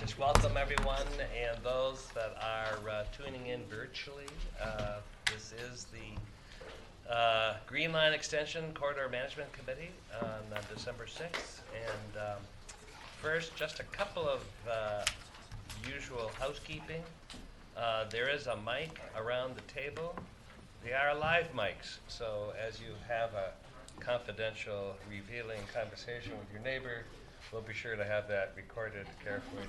Just welcome everyone and those that are tuning in virtually. This is the Green Line Extension Corridor Management Committee on December 6th. And first, just a couple of usual housekeeping. There is a mic around the table. They are live mics, so as you have a confidential, revealing conversation with your neighbor, we'll be sure to have that recorded carefully.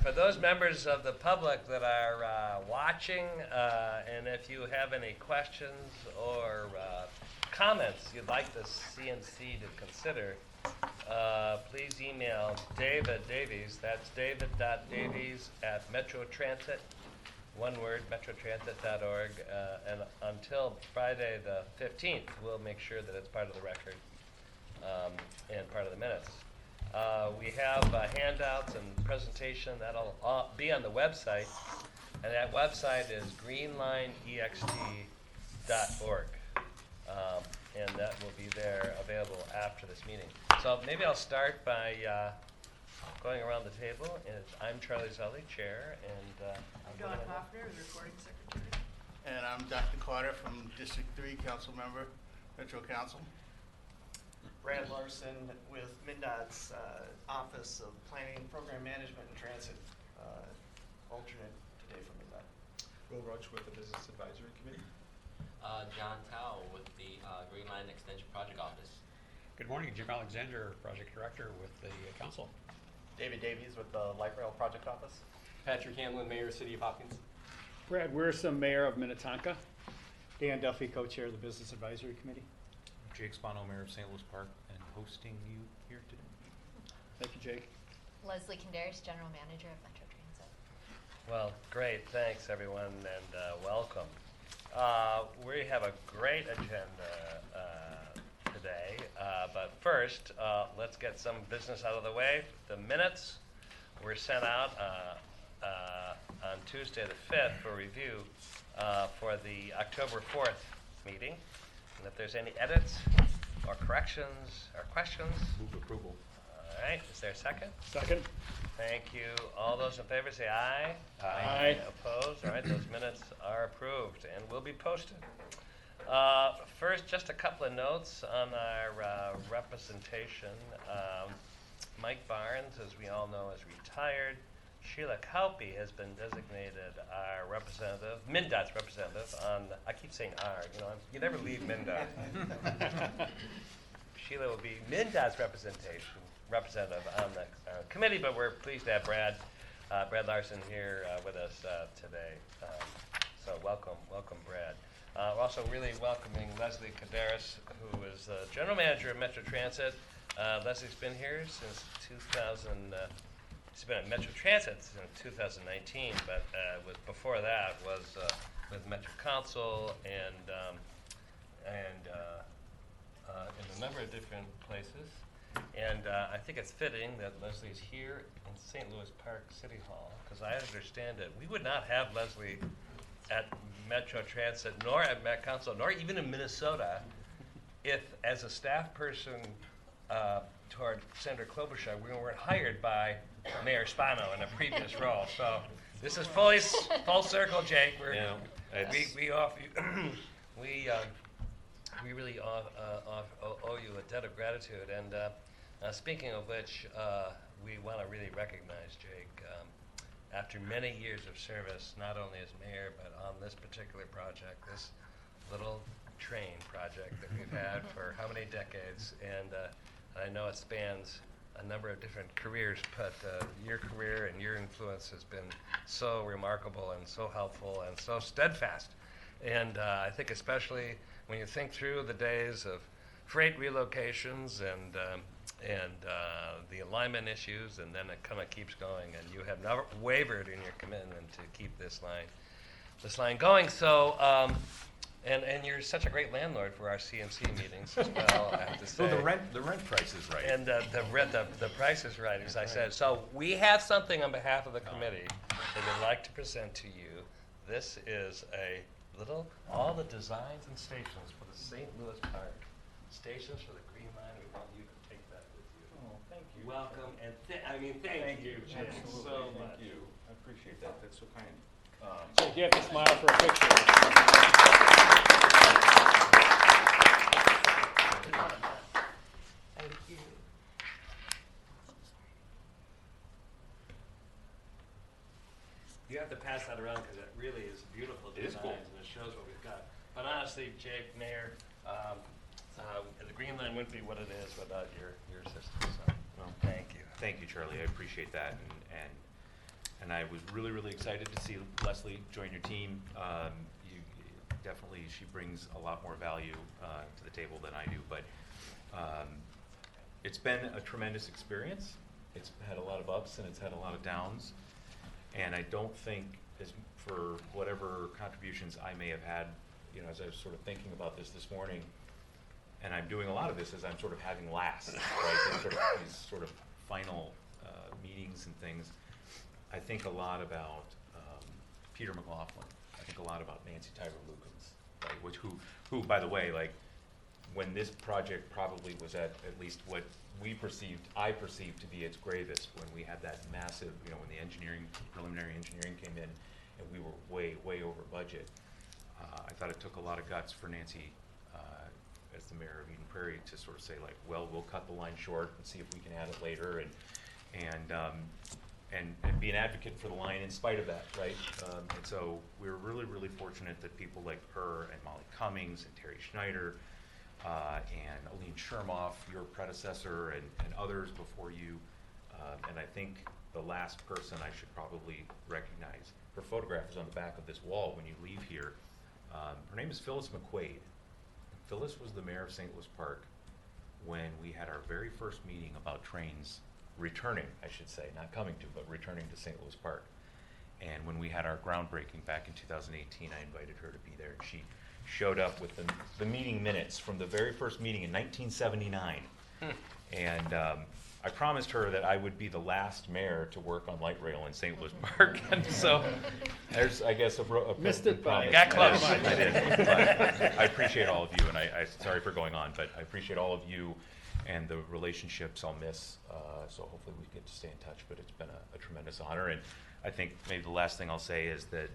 For those members of the public that are watching, and if you have any questions or comments you'd like the CNC to consider, please email David Davies. That's david.davies@metrotransit, one word, metrotransit.org, and until Friday the 15th, we'll make sure that it's part of the record and part of the minutes. We have handouts and presentation that'll be on the website, and that website is greenlineext.org, and that will be there available after this meeting. So maybe I'll start by going around the table. And I'm Charlie Zully, Chair, and I'm Don Hoffner, the Recording Secretary. And I'm Dr. Carter from District 3, Council Member, Metro Council. Brad Larson with MnDOT's Office of Planning, Program Management, and Transit, alternate today for MnDOT. Will Roach with the Business Advisory Committee. John Tao with the Green Line Extension Project Office. Good morning, Jim Alexander, Project Director with the Council. David Davies with the Light Rail Project Office. Patrick Hamlin, Mayor, City of Hopkins. Brad Wiersum, Mayor of Minnetonka. Dan Duffy, Co-Chair of the Business Advisory Committee. Jake Spano, Mayor of St. Louis Park, and hosting you here today. Thank you, Jake. Leslie Kinderis, General Manager of Metro Transit. well, great. Thanks, everyone, and welcome. We have a great agenda today, but first, let's get some business out of the way. The minutes were sent out on Tuesday the 5th for review for the October 4th meeting. And if there's any edits or corrections or questions? Move approval. All right, is there a second? Second. Thank you. All those in favor say aye. Aye. Opposed? All right, those minutes are approved and will be posted. First, just a couple of notes on our representation. Mike Barnes, as we all know, is retired. Sheila Kauppi has been designated our representative, MnDOT's representative on, I keep saying our, you never leave MnDOT. Sheila will be MnDOT's representative on the committee, but we're pleased to have Brad Larson here with us today. So welcome, Brad. We're also really welcoming Leslie Kinderis, who is the General Manager of Metro Transit. Leslie's been here since 2000. She's been at Metro Transit since 2019, but before that was with Metro Council and in a number of different places. And I think it's fitting that Leslie's here in St. Louis Park City Hall, because I understand that we would not have Leslie at Metro Transit, nor at Met Council, nor even in Minnesota, if as a staff person toward Senator Klobuchar, we weren't hired by Mayor Spano in a previous role. So this is full circle, Jake. We really owe you a debt of gratitude. And speaking of which, we want to really recognize Jake after many years of service, not only as mayor, but on this particular project, this little train project that we've had for how many decades. And I know it spans a number of different careers, but your career and your influence has been so remarkable and so helpful and so steadfast. And I think especially when you think through the days of freight relocations and the alignment issues, and then it kind of keeps going, and you have never wavered in your commitment to keep this line going. So. And you're such a great landlord for our CMC meetings as well, I have to say. So the rent price is right. And the price is right, as I said. So we have something on behalf of the committee that we'd like to present to you. This is all the designs and stations for the St. Louis Park. Stations for the Green Line. We want you to take that with you. Oh, thank you. Welcome, and thank you, Jim, Absolutely, so much. thank you. I appreciate that. That's so kind. So you have to smile for a picture. Thank you. You have to pass that around because it really is beautiful It is designs cool. and it shows what we've got. But honestly, Jake, Mayor, the Green Line wouldn't be what it is without your system. So, Well, thank you. Thank you, Charlie. I appreciate that. And I was really, really excited to see Leslie join your team. Definitely, she brings a lot more value to the table than I do. But it's been a tremendous experience. It's had a lot of ups and it's had a lot of downs. And I don't think, for whatever contributions I may have had, as I was sort of thinking about this morning, and I'm doing a lot of this as I'm sort of having last, right? These sort of final meetings and things. I think a lot about Peter McLaughlin. I think a lot about Nancy Tyler Lukens, right? Who, by the way, like when this project probably was at least what I perceived to be its gravest, when we had that massive, when the preliminary engineering came in, and we were way over budget. I thought it took a lot of guts for Nancy, as the mayor of Eden Prairie, to sort of say like, well, we'll cut the line short and see if we can add it later, and be an advocate for the line in spite of that, right? And so we were really fortunate that people like her and Molly Cummings and Terry Schneider and Aline Shermoff, your predecessor, and others before you. And I think the last person I should probably recognize, her photograph is on the back of this wall when you leave here. Her name is Phyllis McQuaid. Phyllis was the mayor of St. Louis Park when we had our very first meeting about trains returning, I should say, not coming to, but returning to St. Louis Park. And when we had our groundbreaking back in 2018, I invited her to be there. And she showed up with the meeting minutes from the very first meeting in 1979. And I promised her that I would be the last mayor to work on light rail in St. Louis Park. And so there's, I guess, a Missed it by- You got close. I did. But I appreciate all of you, and I sorry for going on, but I appreciate all of you and the relationships I'll miss. So hopefully we get to stay in touch, but it's been a tremendous honor. And I think maybe the last thing I'll say is that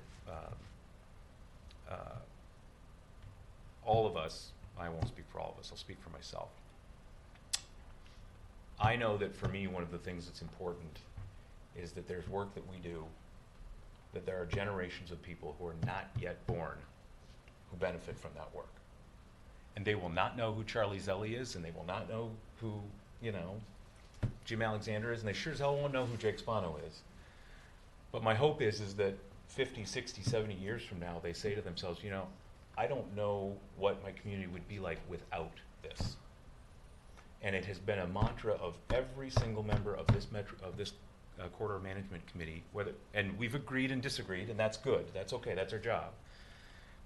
all of us, I won't speak for all of us, I'll speak for myself. I know that for me, one of the things that's important is that there's work that we do, that there are generations of people who are not yet born who benefit from that work. And they will not know who Charlie Zelli is, and they will not know who, Jim Alexander is, and they sure as hell won't know who Jake Spano is. But my hope is that 50, 60, 70 years from now, they say to themselves, I don't know what my community would be like without this. And it has been a mantra of every single member of this corridor management committee, and we've agreed and disagreed, and that's good. That's okay. That's our job.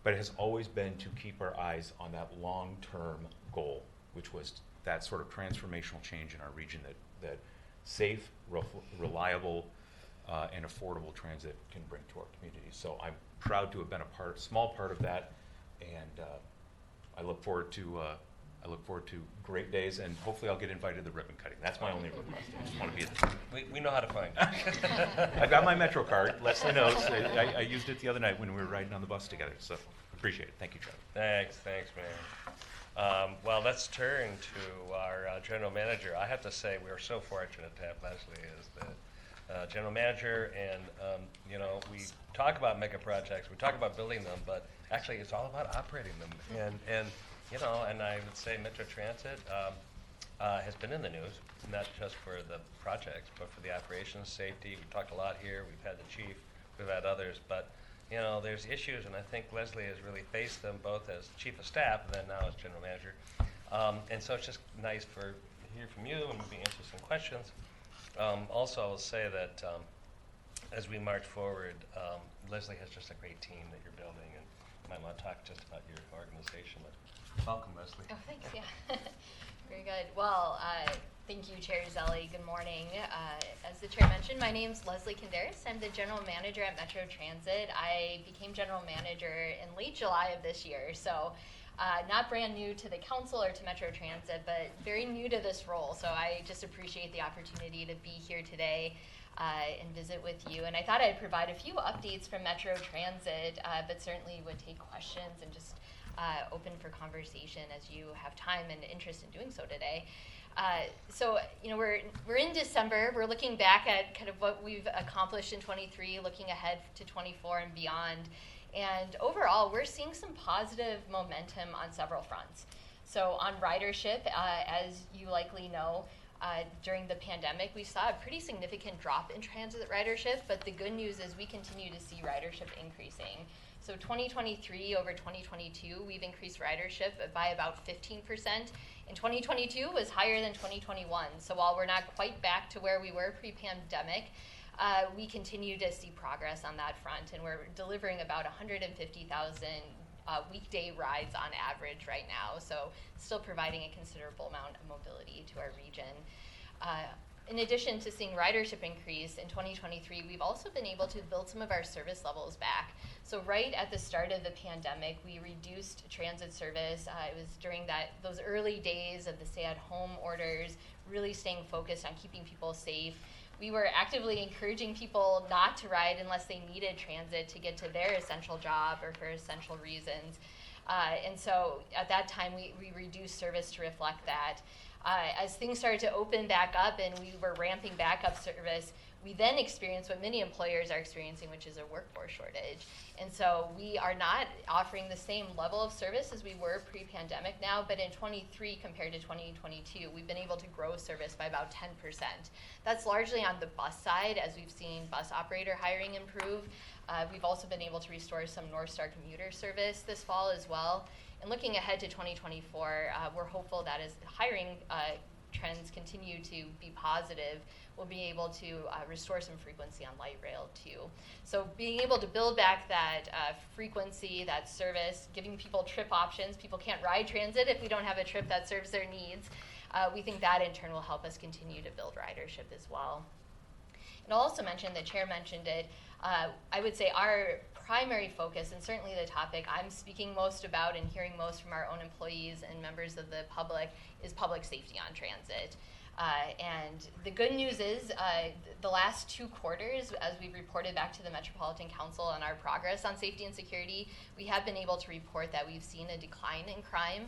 But it has always been to keep our eyes on that long-term goal, which was that sort of transformational change in our region that safe, reliable, and affordable transit can bring to our community. So I'm proud to have been a small part of that, and I look forward to great days, and hopefully I'll get invited to the ribbon cutting. That's my only request. I just want to be at We know how to find you. I've got my Metro card. Leslie knows. I used it the other night when we were riding on the bus together. So appreciate it. Thank you, Charlie. Thanks, Mayor. Well, let's turn to our general manager. I have to say we are so fortunate to have Leslie as the general manager, and we talk about mega projects, we talk about building them, but actually it's all about operating them. And I would say Metro Transit has been in the news, not just for the projects, but for the operations, safety. We've talked a lot here. We've had the chief, we've had others, but there's issues, and I think Leslie has really faced them both as chief of staff and then now as general manager. And so it's just nice to hear from you and be answer some questions. Also, I will say that as we march forward, Leslie has just a great team that you're building, and you might want to talk just about your organization. But welcome, Leslie. Oh, thanks. Yeah. Very good. Well, thank you, Chair Zelli. Good morning. As the chair mentioned, my name's Leslie Kinderis. I'm the general manager at Metro Transit. I became general manager in late July of this year. So Not brand new to the council or to Metro Transit, but very new to this role. So I just appreciate the opportunity to be here today and visit with you. And I thought I'd provide a few updates from Metro Transit, but certainly would take questions and just open for conversation as you have time and interest in doing so today. So we're in December. We're looking back at kind of what we've accomplished in 23, looking ahead to 24 and beyond. And overall, we're seeing some positive momentum on several fronts. So on ridership, as you likely know, during the pandemic, we saw a pretty significant drop in transit ridership, but the good news is we continue to see ridership increasing. So 2023 over 2022, we've increased ridership by about 15%. And 2022 was higher than 2021. So while we're not quite back to where we were pre-pandemic, we continue to see progress on that front, and we're delivering about 150,000 weekday rides on average right now, so still providing a considerable amount of mobility to our region. In addition to seeing ridership increase, in 2023, we've also been able to build some of our service levels back. So right at the start of the pandemic, we reduced transit service. It was during those early days of the stay-at-home orders, really staying focused on keeping people safe. We were actively encouraging people not to ride unless they needed transit to get to their essential job or for essential reasons. And so at that time, we reduced service to reflect that. As things started to open back up and we were ramping back up service, we then experienced what many employers are experiencing, which is a workforce shortage. And so we are not offering the same level of service as we were pre-pandemic now, but in 23 compared to 2022, we've been able to grow service by about 10%. That's largely on the bus side, as we've seen bus operator hiring improve. We've also been able to restore some North Star commuter service this fall as well. And looking ahead to 2024, we're hopeful that as hiring trends continue to be positive, we'll be able to restore some frequency on light rail too. So being able to build back that frequency, that service, giving people trip options. People can't ride transit if we don't have a trip that serves their needs. We think that in turn will help us continue to build ridership as well. And I'll also mention, the chair mentioned it, I would say our primary focus, and certainly the topic I'm speaking most about and hearing most from our own employees and members of the public, is public safety on transit. And the good news is the last 2 quarters, as we've reported back to the Metropolitan Council on our progress on safety and security, we have been able to report that we've seen a decline in crime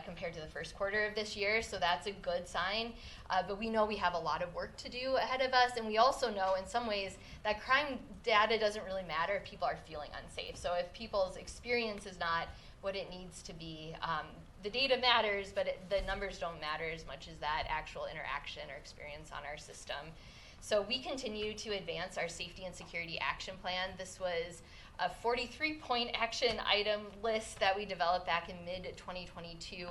compared to the first quarter of this year, so that's a good sign. But we know we have a lot of work to do ahead of us, and we also know in some ways that crime data doesn't really matter if people are feeling unsafe. So if people's experience is not what it needs to be, the data matters, but the numbers don't matter as much as that actual interaction or experience on our system. So we continue to advance our safety and security action plan. This was a 43-point action item list that we developed back in mid-2022.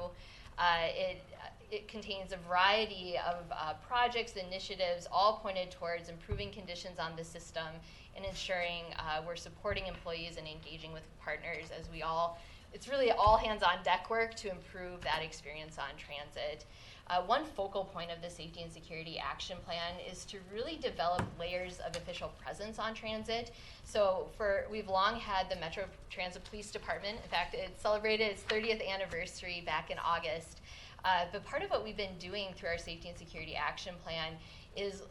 It contains a variety of projects, initiatives, all pointed towards improving conditions on the system and ensuring we're supporting employees and engaging with partners as it's really all hands on deck work to improve that experience on transit. One focal point of the Safety and Security Action Plan is to really develop layers of official presence on transit. So we've long had the Metro Transit Police Department. In fact, it celebrated its 30th anniversary back in August. But part of what we've been doing through our Safety and Security Action Plan is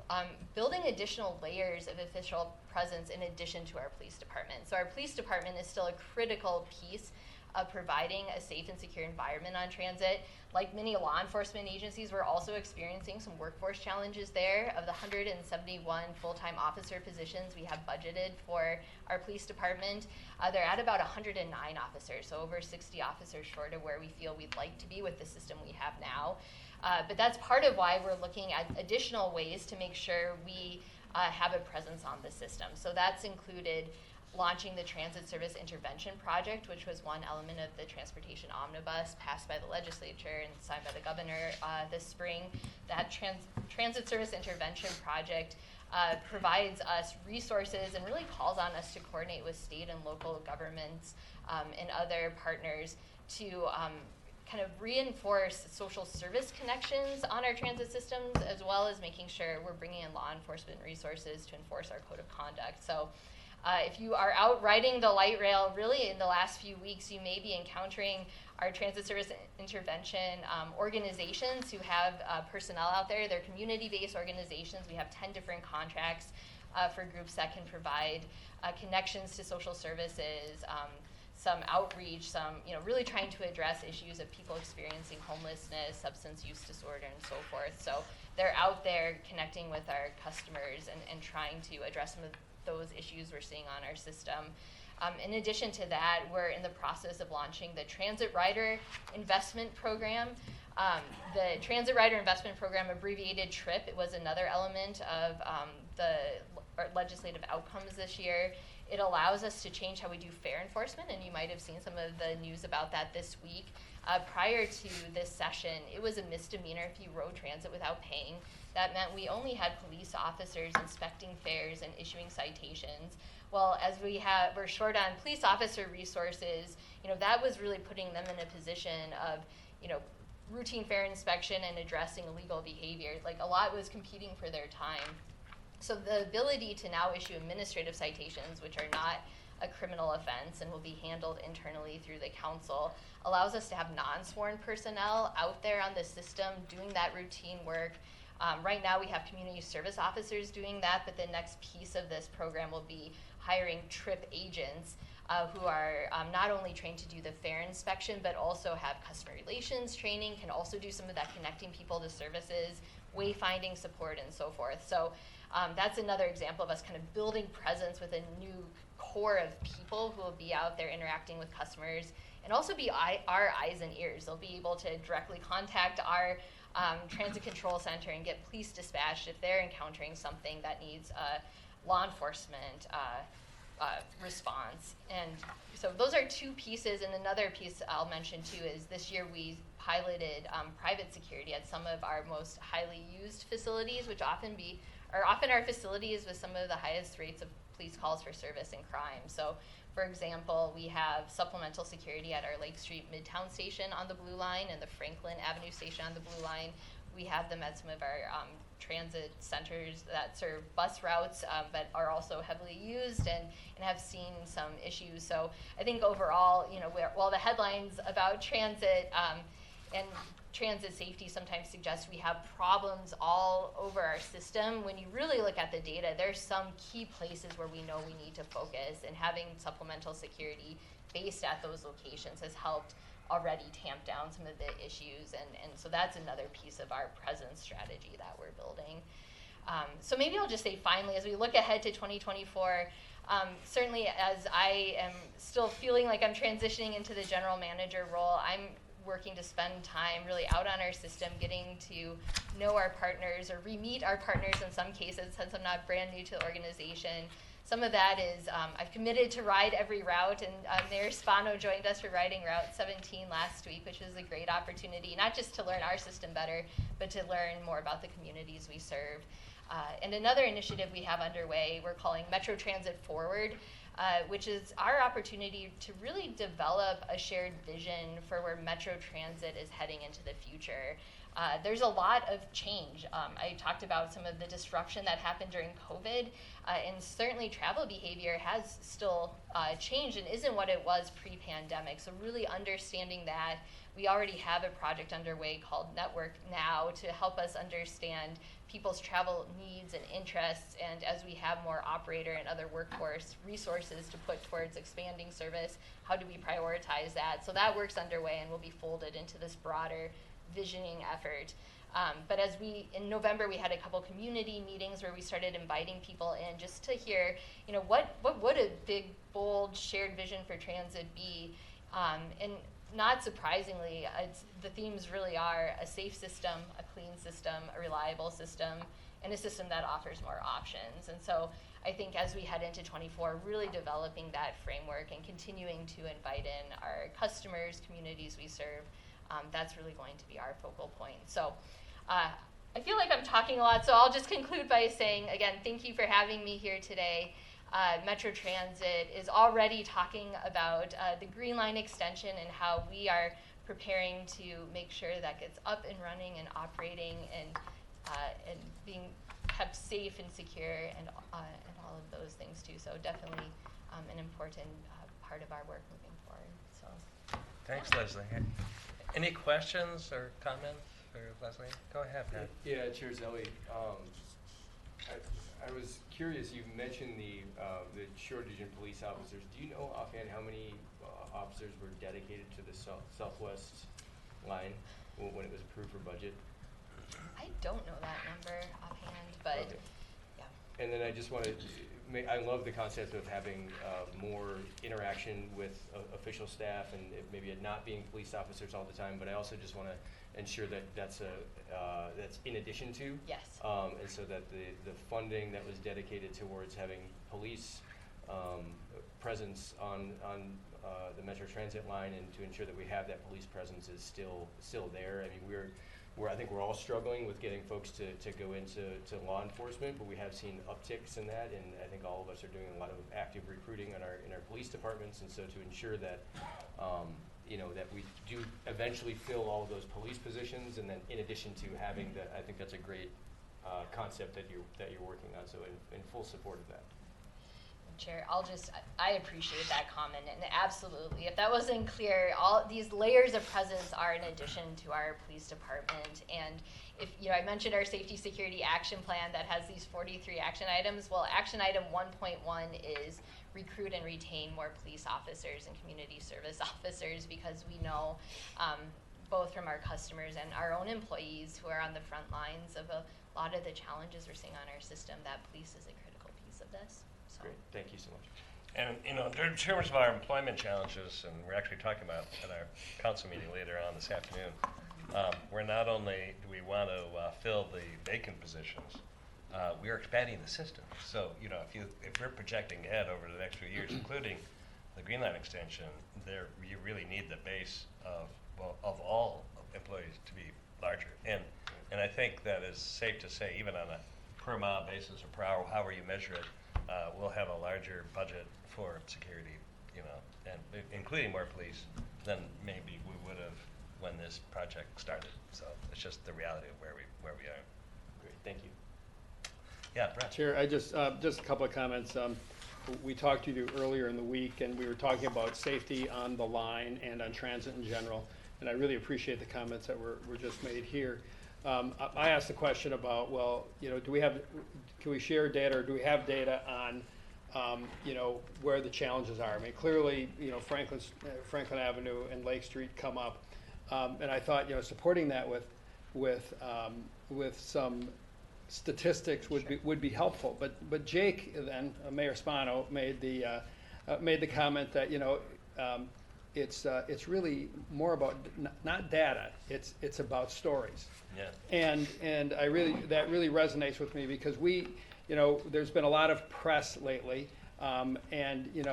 building additional layers of official presence in addition to our police department. So our police department is still a critical piece of providing a safe and secure environment on transit. Like many law enforcement agencies, we're also experiencing some workforce challenges there. Of the 171 full-time officer positions we have budgeted for our police department, they're at about 109 officers, so over 60 officers short of where we feel we'd like to be with the system we have now. But that's part of why we're looking at additional ways to make sure we have a presence on the system. So that's included launching the Transit Service Intervention Project, which was one element of the Transportation Omnibus passed by the legislature and signed by the governor this spring. That Transit Service Intervention Project provides us resources and really calls on us to coordinate with state and local governments and other partners to kind of reinforce social service connections on our transit systems, as well as making sure we're bringing in law enforcement resources to enforce our code of conduct. So If you are out riding the light rail, really in the last few weeks, you may be encountering our transit service intervention organizations who have personnel out there. They're community-based organizations. We have 10 different contracts for groups that can provide connections to social services, some outreach, some, really trying to address issues of people experiencing homelessness, substance use disorder, and so forth. So they're out there connecting with our customers and trying to address some of those issues we're seeing on our system. In addition to that, we're in the process of launching the Transit Rider Investment Program. The Transit Rider Investment Program, abbreviated TRIP, it was another element of the legislative outcomes this year. It allows us to change how we do fare enforcement, and you might have seen some of the news about that this week. Prior to this session, it was a misdemeanor if you rode transit without paying. That meant we only had police officers inspecting fares and issuing citations. Well, as we're short on police officer resources, that was really putting them in a position of, routine fare inspection and addressing illegal behavior. Like, a lot was competing for their time. So the ability to now issue administrative citations, which are not a criminal offense and will be handled internally through the council, allows us to have non-sworn personnel out there on the system doing that routine work. Right now we have community service officers doing that, but the next piece of this program will be hiring TRIP agents who are not only trained to do the fare inspection, but also have customer relations training, can also do some of that connecting people to services, wayfinding support, and so forth. So that's another example of us kind of building presence with a new core of people who will be out there interacting with customers and also be our eyes and ears. They'll be able to directly contact our transit control center and get police dispatched if they're encountering something that needs law enforcement response. And so those are two pieces, and another piece I'll mention too is this year we piloted private security at some of our most highly used facilities, which often our facilities with some of the highest rates of police calls for service and crime. So, for example, we have supplemental security at our Lake Street Midtown station on the Blue Line and the Franklin Avenue station on the Blue Line. We have them at some of our transit centers that serve bus routes, but are also heavily used and have seen some issues. So I think overall, while the headlines about transit and transit safety sometimes suggest we have problems all over our system, when you really look at the data, there's some key places where we know we need to focus, and having supplemental security based at those locations has helped already tamp down some of the issues, and so that's another piece of our presence strategy that we're building. So maybe I'll just say finally, as we look ahead to 2024, certainly as I am still feeling like I'm transitioning into the general manager role, I'm working to spend time really out on our system, getting to know our partners or re-meet our partners in some cases, since I'm not brand new to the organization. Some of that is I've committed to ride every route, and Mayor Spano joined us for riding Route 17 last week, which was a great opportunity, not just to learn our system better, but to learn more about the communities we serve. And another initiative we have underway, we're calling Metro Transit Forward, which is our opportunity to really develop a shared vision for where Metro Transit is heading into the future. There's a lot of change. I talked about some of the disruption that happened during COVID, and certainly travel behavior has still changed and isn't what it was pre-pandemic. So really understanding that, we already have a project underway called Network Now to help us understand people's travel needs and interests, and as we have more operator and other workforce resources to put towards expanding service, how do we prioritize that? So that work's underway and will be folded into this broader visioning effort. But in November, we had a couple community meetings where we started inviting people in just to hear, what would a big, bold, shared vision for transit be? And not surprisingly, the themes really are a safe system, a clean system, a reliable system, and a system that offers more options. And so I think as we head into 24, really developing that framework and continuing to invite in our customers, communities we serve, that's really going to be our focal point. So I feel like I'm talking a lot, so I'll just conclude by saying, again, thank you for having me here today. Metro Transit is already talking about the Green Line extension and how we are preparing to make sure that gets up and running and operating and being kept safe and secure and all of those things too. So definitely an important part of our work moving forward. So Thanks, Leslie. Any questions or comments for Leslie? Go ahead, Pat. Yeah, Chair Zelli. I was curious, you mentioned the shortage in police officers. Do you know offhand how many officers were dedicated to the southwest line when it was approved for budget? I don't know that number offhand, but Okay. yeah. And then I just wanted, I love the concept of having more interaction with official staff and maybe it not being police officers all the time, but I also just want to ensure that that's in addition to. Yes. And so that the funding that was dedicated towards having police presence on the Metro Transit line and to ensure that we have that police presence is still there. I mean, I think we're all struggling with getting folks to go into law enforcement, but we have seen upticks in that, and I think all of us are doing a lot of active recruiting in our police departments, and so to ensure that that we do eventually fill all of those police positions, and then in addition to having that, I think that's a great concept that you're working on. So in full support of that. Chair, I appreciate that comment, and absolutely, if that wasn't clear, all these layers of presence are in addition to our police department. And if I mentioned our safety security action plan that has these 43 action items. Well, action item 1.1 is recruit and retain more police officers and community service officers, because we know both from our customers and our own employees who are on the front lines of a lot of the challenges we're seeing on our system, that police is a critical piece of this. So. Great, thank you so much. And, in terms of our employment challenges, and we're actually talking about at our council meeting later on this afternoon, we're not only do we want to fill the vacant positions, we are expanding the system. So, if we're projecting ahead over the next few years, including the Green Line extension, you really need the base of all employees to be larger. And I think that is safe to say, even on a per mile basis or per hour, however you measure it, we'll have a larger budget for security, and including more police than maybe we would have when this project started. So it's just the reality of where we are. Great, thank you. Yeah, Brett. Chair, I just a couple of comments. We talked to you earlier in the week, and we were talking about safety on the line and on transit in general, and I really appreciate the comments that were just made here. I asked the question about, well, can we share data, or do we have data on, where the challenges are? I mean, clearly, Franklin Avenue and Lake Street come up, and I thought, supporting that with some statistics would be helpful. But Jake then, Mayor Spano, made the comment that it's really more about not data. It's about stories. Yeah. And that really resonates with me, because there's been a lot of press lately, and we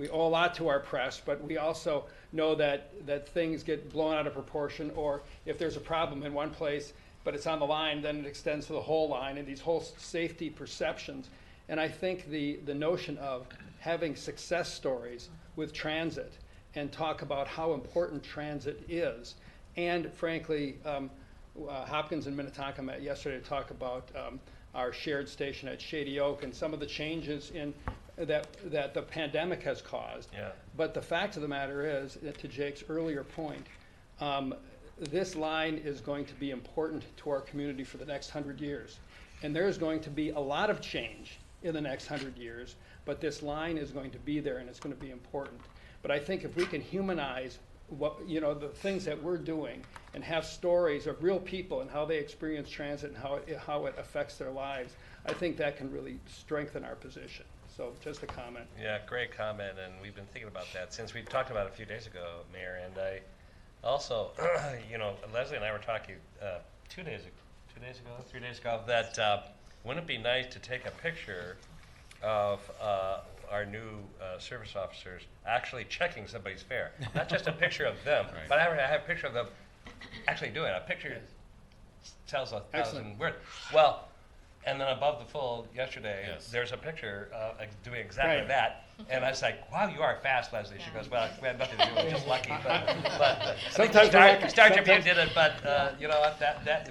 owe a lot to our press, but we also know that things get blown out of proportion, or if there's a problem in one place but it's on the line, then it extends to the whole line, and these whole safety perceptions. And I think the notion of having success stories with transit and talk about how important transit is, and frankly, Hopkins and Minnetonka met yesterday to talk about our shared station at Shady Oak and some of the changes that the pandemic has caused. Yeah. But the fact of the matter is, to Jake's earlier point, this line is going to be important to our community for the next 100 years. And there's going to be a lot of change in the next 100 years, but this line is going to be there, and it's going to be important. But I think if we can humanize the things that we're doing and have stories of real people and how they experience transit and how it affects their lives, I think that can really strengthen our position. So just a comment. Yeah, great comment, and we've been thinking about that since we talked about it a few days ago, Mayor. And I also, Leslie and I were talking 3 days ago, that wouldn't it be nice to take a picture of our new service officers actually checking somebody's fare, not just a picture of them, Right. but I have a picture of them actually doing it. A picture tells 1,000 words. Well, and then above the fold yesterday, there's a picture doing exactly Right. that. And I was like, wow, you are fast, Leslie. She goes, well, we had nothing to do with it, just lucky. But Sometimes we're lucky. Star Tribune Sometimes- did it, but you know what,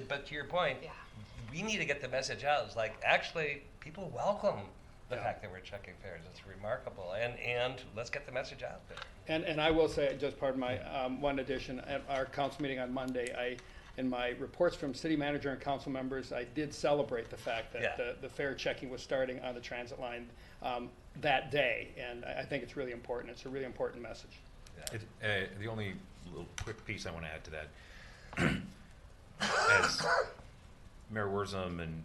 but to your point, Yeah. we need to get the message out. It's like, actually, people welcome the Yeah. fact that we're checking fares. It's remarkable. And let's get the message out there. And I will say, just pardon my, one addition, at our council meeting on Monday, in my reports from city manager and council members, I did celebrate the fact that Yeah. the fare checking was starting on the transit line that day, and I think it's really important. It's a really important message. The only little quick piece I want to add to that, as Mayor Wurzum and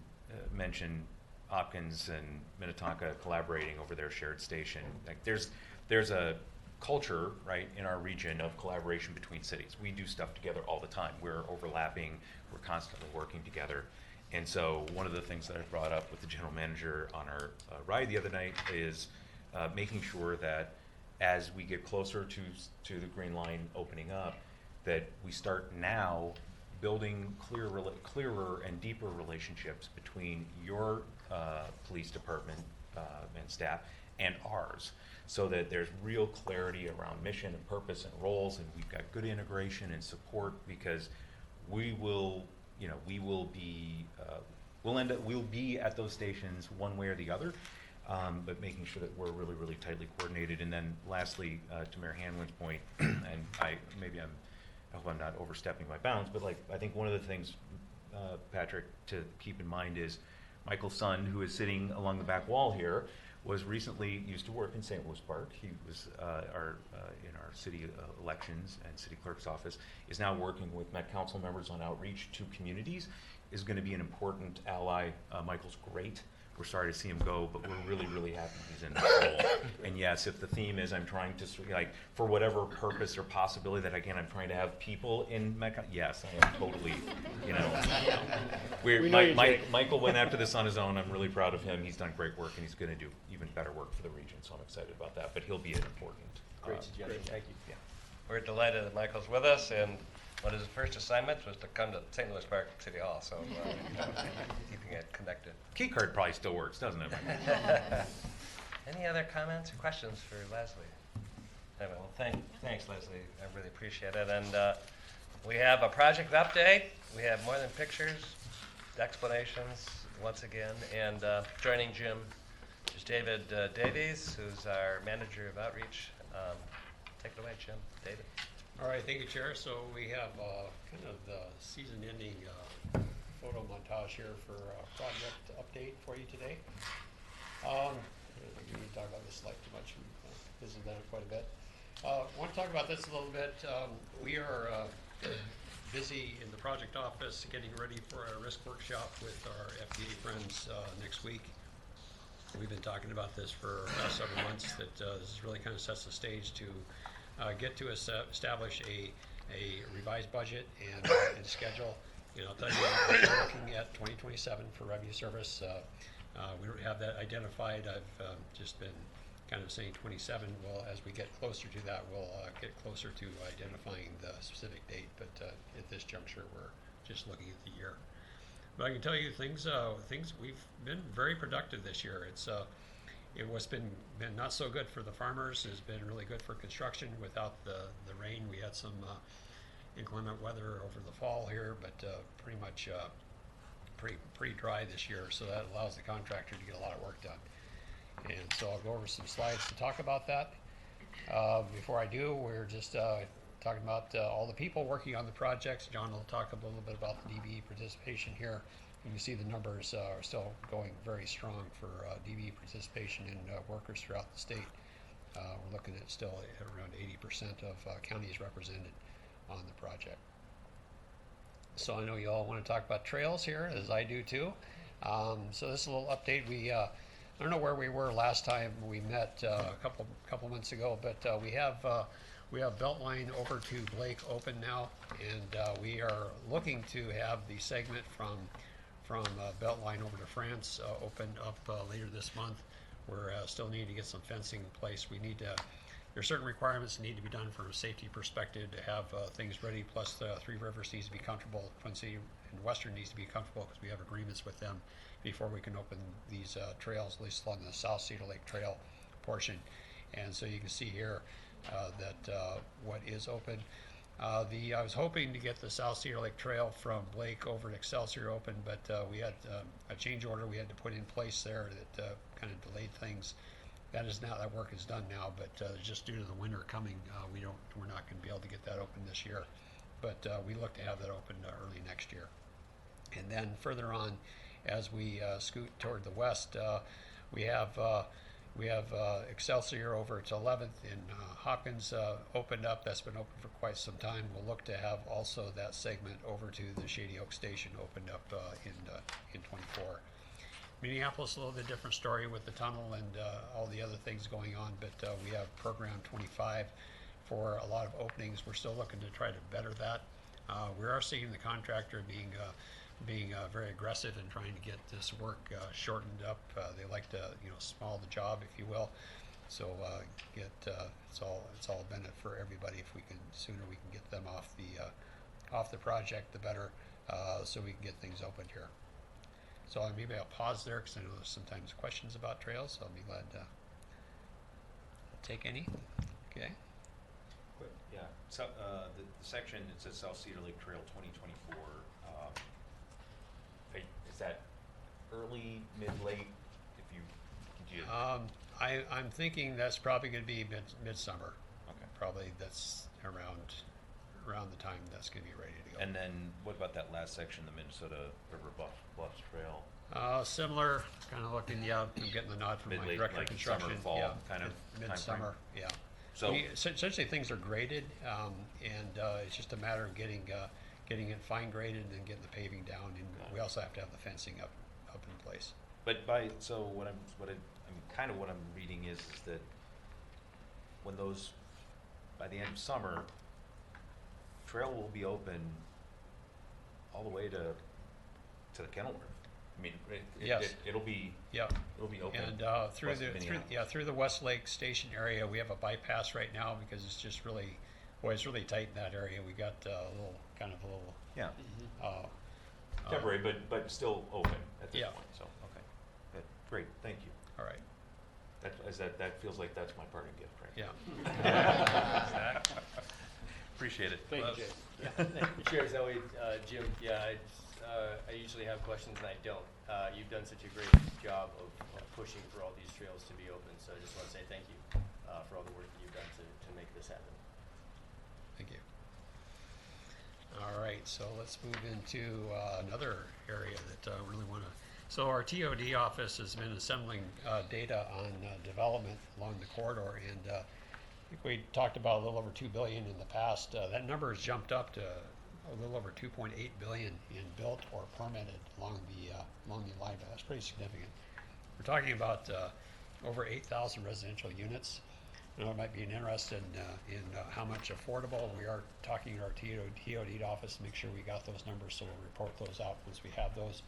mentioned, Hopkins and Minnetonka collaborating over their shared station. Like there's a culture, right, in our region of collaboration between cities. We do stuff together all the time. We're overlapping. We're constantly working together. And so one of the things that I brought up with the general manager on our ride the other night is making sure that as we get closer to the Green Line opening up, that we start now building clearer and deeper relationships between your police department and staff and ours, so that there's real clarity around mission and purpose and roles, and we've got good integration and support, because we'll be at those stations one way or the other, but making sure that we're really, really tightly coordinated. And then lastly, to Mayor Hanlon's point, and I hope I'm not overstepping my bounds, but like, I think one of the things, Patrick, to keep in mind is Michael's son, who is sitting along the back wall here, was recently used to work in St. Louis Park. He was in our city elections and city clerk's office, is now working with Met Council members on outreach to communities, is going to be an important ally. Michael's great. We're sorry to see him go, but we're really, really happy he's in this role. And yes, if the theme is I'm trying to, like, for whatever purpose or possibility that, again, I'm trying to have people in Mecca, yes, I am totally, We know you, Jake. Michael went after this on his own. I'm really proud of him. He's done great work, and he's going to do even better work for the region, so I'm excited about that. But he'll be an important. Great suggestion, thank you. Yeah. We're delighted that Michael's with us, and one of his first assignments was to come to St. Louis Park City Hall, so keeping it connected. Key card probably still works, doesn't it? Any other comments or questions for Leslie? Anyway, well, thanks, Leslie. I really appreciate it. And we have a project update. We have more than pictures, explanations once again. And joining Jim is David Davies, who's our manager of outreach. Take it away, Jim. David. All right, thank you, Chair. So we have kind of the season-ending photo montage here for project update for you today. I don't need to talk about this slide too much. This has done it quite a bit. I want to talk about this a little bit. We are busy in the project office getting ready for our risk workshop with our FDA friends next week. We've been talking about this for several months, that this really kind of sets the stage to get to establish a revised budget and schedule. I'll tell you, we're looking at 2027 for revenue service. We don't have that identified. I've just been kind of saying 27. Well, as we get closer to that, we'll get closer to identifying the specific date. But at this juncture, we're just looking at the year. But I can tell you things we've been very productive this year. It was been not so good for the farmers. It's been really good for construction. Without the rain, we had some inclement weather over the fall here, but pretty much pretty dry this year. So that allows the contractor to get a lot of work done. And so I'll go over some slides to talk about that. Before I do, we're just talking about all the people working on the projects. John will talk a little bit about the DBE participation here. You can see the numbers are still going very strong for DBE participation in workers throughout the state. We're looking at still at around 80% of counties represented on the project. So I know you all want to talk about trails here, as I do too. So this is a little update. I don't know where we were last time we met a couple months ago, but we have Beltline over to Blake open now, and we are looking to have the segment from Beltline over to France opened up later this month. We're still need to get some fencing in place. There are certain requirements that need to be done from a safety perspective to have things ready, plus Three Rivers needs to be comfortable, Quincy and Western needs to be comfortable because we have agreements with them before we can open these trails, at least along the South Cedar Lake Trail portion. And so you can see here that what is open. I was hoping to get the South Cedar Lake Trail from Blake over to Excelsior open, but we had a change order we had to put in place there that kind of delayed things. That work is done now, but just due to the winter coming, we're not going to be able to get that open this year. But we look to have that open early next year. And then further on, as we scoot toward the west, we have Excelsior over to 11th, and Hopkins opened up. That's been open for quite some time. We'll look to have also that segment over to the Shady Oak Station opened up in 24. Minneapolis, a little bit different story with the tunnel and all the other things going on, but we have Program 25 for a lot of openings. We're still looking to try to better that. We are seeing the contractor being very aggressive in trying to get this work shortened up. They like to, small the job, if you will. So it's all a benefit for everybody. If we can sooner we can get them off the project, the better, so we can get things opened here. So maybe I'll pause there because I know there's sometimes questions about trails. So I'll be glad to take any. Okay. Quick, yeah. So the section it says South Cedar Lake Trail 2024. Is that early, mid, late? Could you? I'm thinking that's probably going to be midsummer. Okay. Probably that's around the time that's going to be ready to go. And then what about that last section, the Minnesota River Bluffs Trail? Similar, kind of looking. Yeah, I'm getting the nod from my Mid-late, director of like construction. summer, fall yeah, kind of midsummer. Yeah. So Essentially, things are graded, and it's just a matter of getting it fine graded and then getting the paving down. And we also have to have the fencing up in place. But what I'm reading is that when by the end of summer, trail will be open all the way to the Kenilworth. I mean, Yes. it'll be open. And through the Westlake Station area, we have a bypass right now because it's just really, it's really tight in that area. We got a little yeah. uh, Temporary, but still open at this Yeah. point. So okay, good, great, thank you. all right. That feels like that's my parting gift, right? Yeah. Appreciate it. Thank you, Jay. Chair Zoe, Jim, I usually have questions and I don't. You've done such a great job of pushing for all these trails to be open, so I just want to say thank you for all the work that you've done to make this happen. Thank you. All right, so let's move into another area that I really want to. So our TOD office has been assembling data on development along the corridor, and I think we talked about a little over $2 billion in the past. That number has jumped up to a little over $2.8 billion in built or permitted along the line. That's pretty significant. We're talking about over 8,000 residential units. You know, it might be an interest in how much affordable. We are talking to our TOD office to make sure we got those numbers, so we'll report those out once we have those.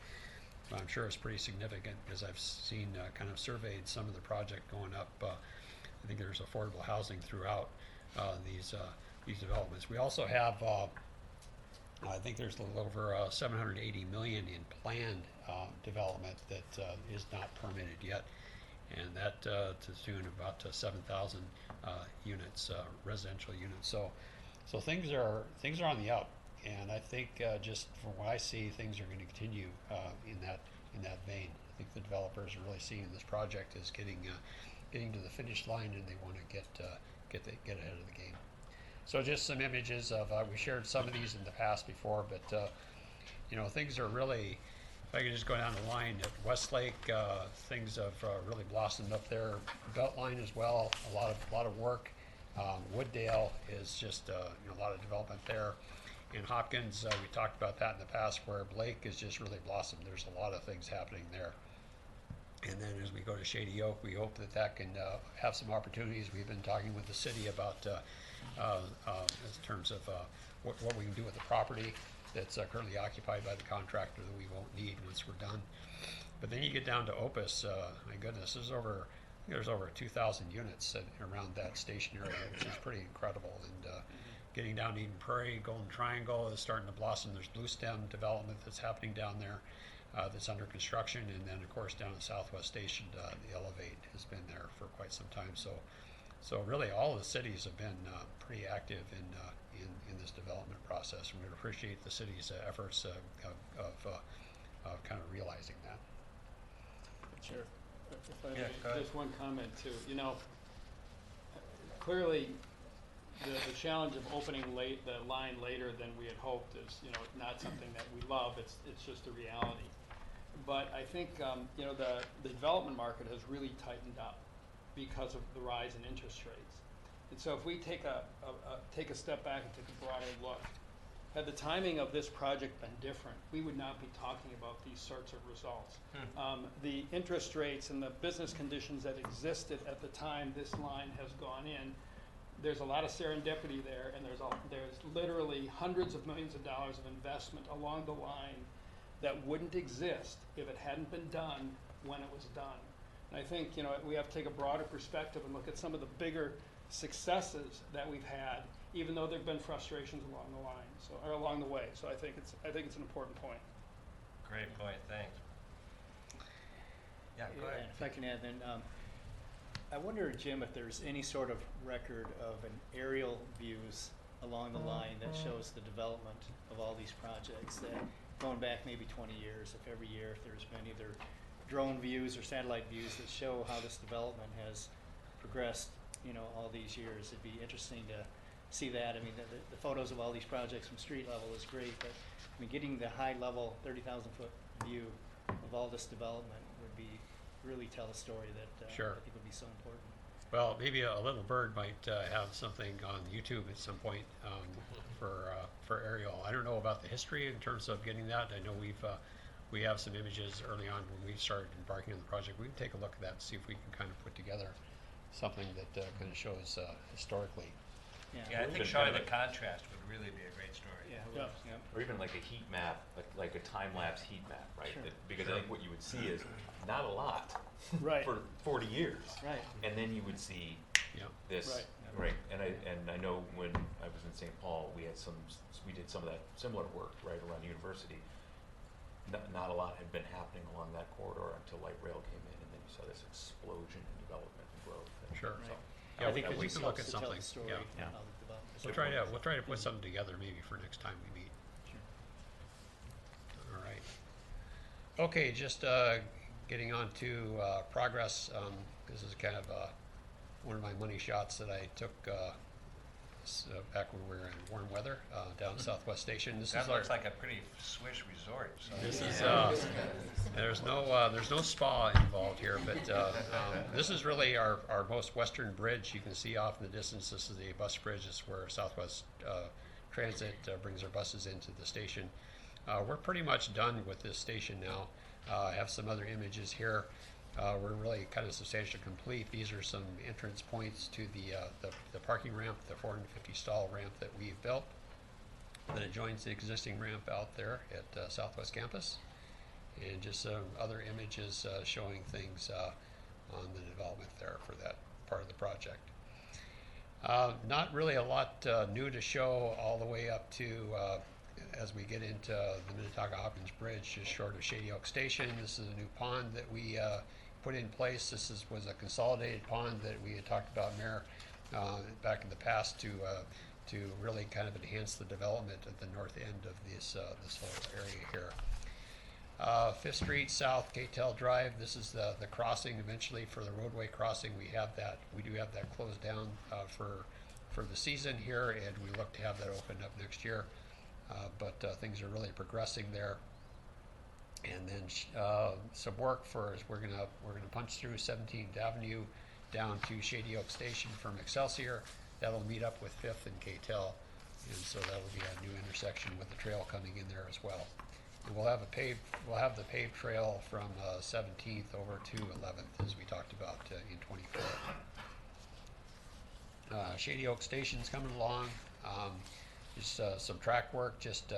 But I'm sure it's pretty significant because I've seen kind of surveyed some of the project going up. I think there's affordable housing throughout these developments. We also have, I think there's a little over 780 million in planned development that is not permitted yet, and that to the tune of about 7,000 units, residential units. So things are on the up, and I think just from what I see, things are going to continue in that vein. I think the developers are really seeing this project as getting to the finish line, and they want to get ahead of the game. So just some images of we shared some of these in the past before, but things are really. If I could just go down the line at Westlake, things have really blossomed up there. Beltline as well, a lot of work. Wooddale is just a lot of development there. In Hopkins, we talked about that in the past, where Blake has just really blossomed. There's a lot of things happening there. And then as we go to Shady Oak, we hope that can have some opportunities. We've been talking with the city about in terms of what we can do with the property that's currently occupied by the contractor that we won't need once we're done. But then you get down to Opus, my goodness, there's over 2,000 units around that station area, which is pretty incredible. And getting down to Eden Prairie, Golden Triangle is starting to blossom. There's Blue Stem development that's happening down there that's under construction. And then, of course, down at Southwest Station, the Elevate has been there for quite some time. So really all the cities have been pretty active in in this development process. And we appreciate the city's efforts of kind of realizing that. Sure. If I Yeah, may, go ahead. just one comment too. You know, clearly, the challenge of opening the line later than we had hoped is, you know, not something that we love. It's just a reality. But I think, you know, the development market has really tightened up because of the rise in interest rates. And so if we take a step back and take a broader look, had the timing of this project been different, we would not be talking about these sorts of results. The interest rates and the business conditions that existed at the time this line has gone in, there's a lot of serendipity there, and there's literally hundreds of millions of dollars of investment along the line that wouldn't exist if it hadn't been done when it was done. And I think, you know, we have to take a broader perspective and look at some of the bigger successes that we've had, even though there've been frustrations along the line, or along the way. So I think it's an important point. Great point, thanks. Yeah, go ahead. If I can add then, I wonder, Jim, if there's any sort of record of an aerial views along the line that shows the development of all these projects, that going back maybe 20 years, if every year, if there's been either drone views or satellite views that show how this development has progressed, you know, all these years. It'd be interesting to see that. I mean, the photos of all these projects from street level is great, but I mean, getting the high level 30,000 foot view of all this development would be really tell a story that Sure. I think would be so important. Well, maybe a little bird might have something on YouTube at some point for aerial. I don't know about the history in terms of getting that. I know we have some images early on when we started embarking on the project. We can take a look at that and see if we can kind of put together something that kind of shows historically. Yeah, I think showing the contrast would really be a great story. Yeah. Or even like a heat map, like a time-lapse heat map, right? Sure. Because I think what you would see is not a lot Right. for 40 years. Right. And then you would see Yeah. this, Right. right? And I know when I was in St. Paul, we did some of that similar work right around university. Not a lot had been happening along that corridor until light rail came in, and then you saw this explosion in development and growth. And Sure. so- Yeah, I think we it can just look helps at to tell something. the story Yeah. of how the development. We'll try to put something together maybe for next time we meet. Sure. All right. Okay, just getting on to progress. This is kind of one of my money shots that I took back when we were in warm weather down Southwest Station. This That is looks like a pretty swish resort. So. This is there's no spa involved here, but this is really our most western bridge. You can see off in the distance. This is the bus bridge. This is where Southwest Transit brings their buses into the station. We're pretty much done with this station now. I have some other images here. We're really kind of substantially complete. These are some entrance points to the parking ramp, the 450 stall ramp that we've built. That adjoins the existing ramp out there at Southwest Campus. And just some other images showing things on the development there for that part of the project. Not really a lot new to show all the way up to as we get into the Minnetonka-Hopkins Bridge, just short of Shady Oak Station. This is a new pond that we put in place. This was a consolidated pond that we had talked about, Mayor, back in the past to really kind of enhance the development at the north end of this whole area here. 5th Street South, Catel Drive. This is the crossing eventually for the roadway crossing. We do have that closed down for the season here, and we look to have that opened up next year. But things are really progressing there. And then some work for us. We're gonna punch through 17th Avenue down to Shady Oak Station from Excelsior. That'll meet up with 5th and Catel, and so that'll be a new intersection with the trail coming in there as well. And we'll have the paved trail from 17th over to 11th, as we talked about in 24. Shady Oak Station's coming along. Just some track work just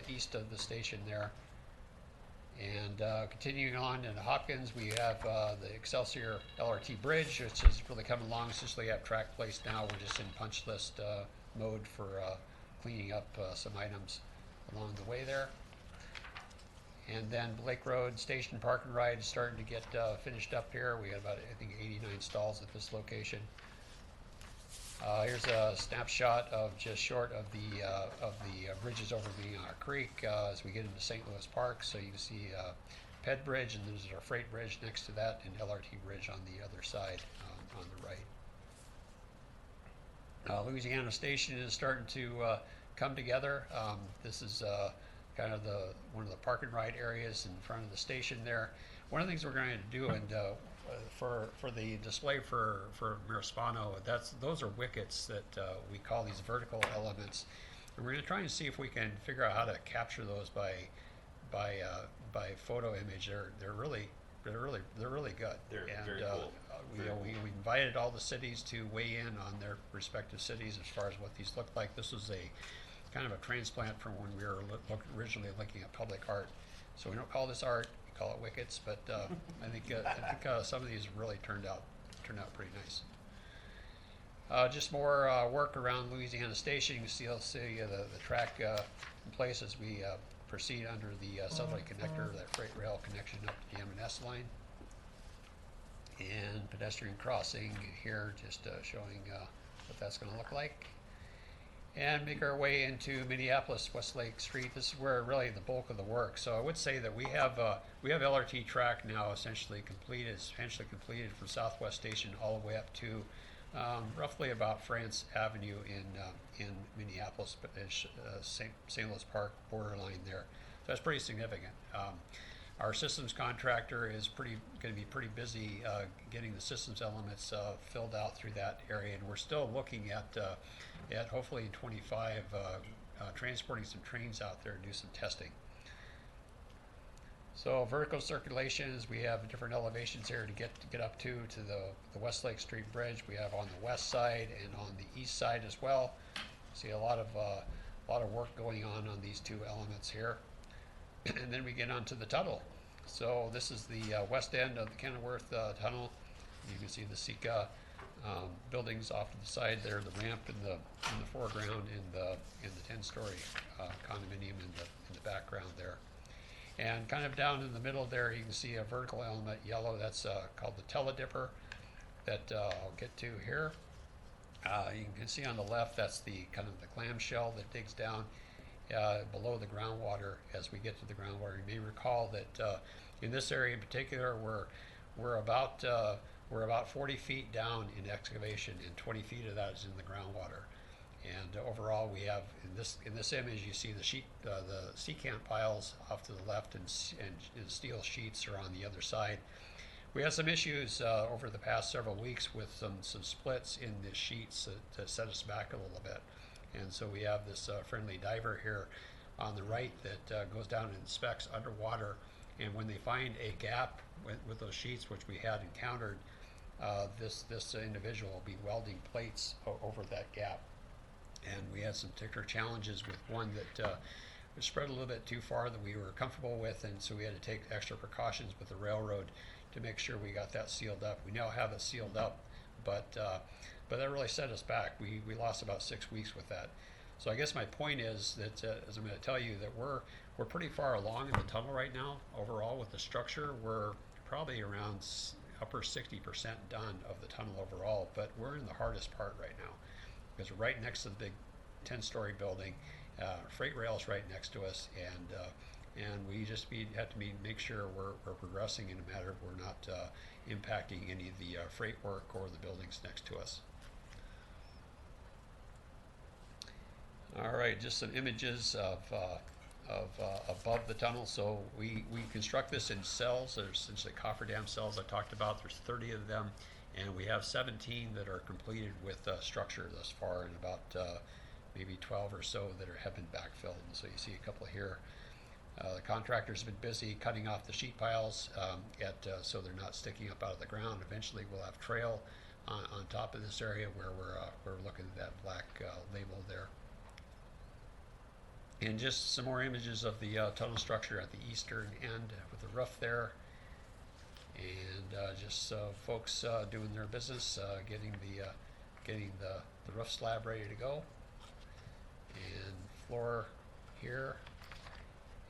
east of the station there. And continuing on in Hopkins, we have the Excelsior LRT Bridge, which is really coming along. Since we have track placed now, we're just in punch list mode for cleaning up some items along the way there. And then Blake Road Station Park and Ride is starting to get finished up here. We got about, I think, 89 stalls at this location. Here's a snapshot of just short of the bridges over the Creek as we get into St. Louis Park. So you can see Ped Bridge, and there's our freight bridge next to that, and LRT Bridge on the other side on the right. Louisiana Station is starting to come together. This is kind of one of the park and ride areas in front of the station there. One of the things we're going to do, and for the display for Miraspano, those are wickets that we call these vertical elements, and we're going to try and see if we can figure out how to capture those by photo image. They're really good. They're And, very cool. We invited all the cities to weigh in on their respective cities as far as what these look like. This was a kind of a transplant from when we were originally looking at public art. So we don't call this art, we call it wickets. But I think some of these really turned out pretty nice. Just more work around Louisiana Station. You can see the track in place as we proceed under the southerly connector, that freight rail connection up to the M&S line. And pedestrian crossing here, just showing what that's going to look like. And make our way into Minneapolis, Westlake Street. This is where really the bulk of the work. So I would say that we have LRT track now essentially completed from Southwest Station all the way up to roughly about France Avenue in Minneapolis, but St. Louis Park borderline there. So that's pretty significant. Our systems contractor is going to be pretty busy getting the systems elements filled out through that area, and we're still looking at hopefully in 25 transporting some trains out there to do some testing. So vertical circulations, we have different elevations here to get up to the Westlake Street Bridge. We have on the west side and on the east side as well. See a lot of work going on these two elements here. And then we get onto the tunnel. So this is the west end of the Kenilworth Tunnel. You can see the Sika buildings off to the side there, the ramp in the foreground, in the 10-story condominium in the background there. And kind of down in the middle there, you can see a vertical element, yellow. That's called the teledipper that I'll get to here. You can see on the left, that's the kind of the clamshell that digs down below the groundwater as we get to the groundwater. You may recall that in this area in particular, we're about 40 feet down in excavation, and 20 feet of that is in the groundwater. And overall, we have in this image, you see the secant piles off to the left, and steel sheets are on the other side. We had some issues over the past several weeks with some splits in the sheets to set us back a little bit. And so we have this friendly diver here on the right that goes down and inspects underwater. And when they find a gap with those sheets, which we had encountered, this individual will be welding plates over that gap. And we had some particular challenges with one that was spread a little bit too far that we were comfortable with, and so we had to take extra precautions with the railroad to make sure we got that sealed up. We now have it sealed up, but that really set us back. We lost about 6 weeks with that. So I guess my point is that, as I'm going to tell you, that we're pretty far along in the tunnel right now. Overall, with the structure, we're probably around upper 60% done of the tunnel overall, but we're in the hardest part right now because we're right next to the big 10-story building. Freight rail is right next to us, and we just have to make sure we're progressing in a matter we're not impacting any of the freight work or the buildings next to us. All right, just some images of above the tunnel. So we construct this in cells. There's essentially cofferdam cells I talked about. There's 30 of them, and we have 17 that are completed with structure thus far, and about maybe 12 or so that have been backfilled. And so you see a couple here. The contractors have been busy cutting off the sheet piles so they're not sticking up out of the ground. Eventually, we'll have trail on top of this area where we're looking at that black label there. And just some more images of the tunnel structure at the eastern end with the roof there, and just folks doing their business, getting the roof slab ready to go, and floor here.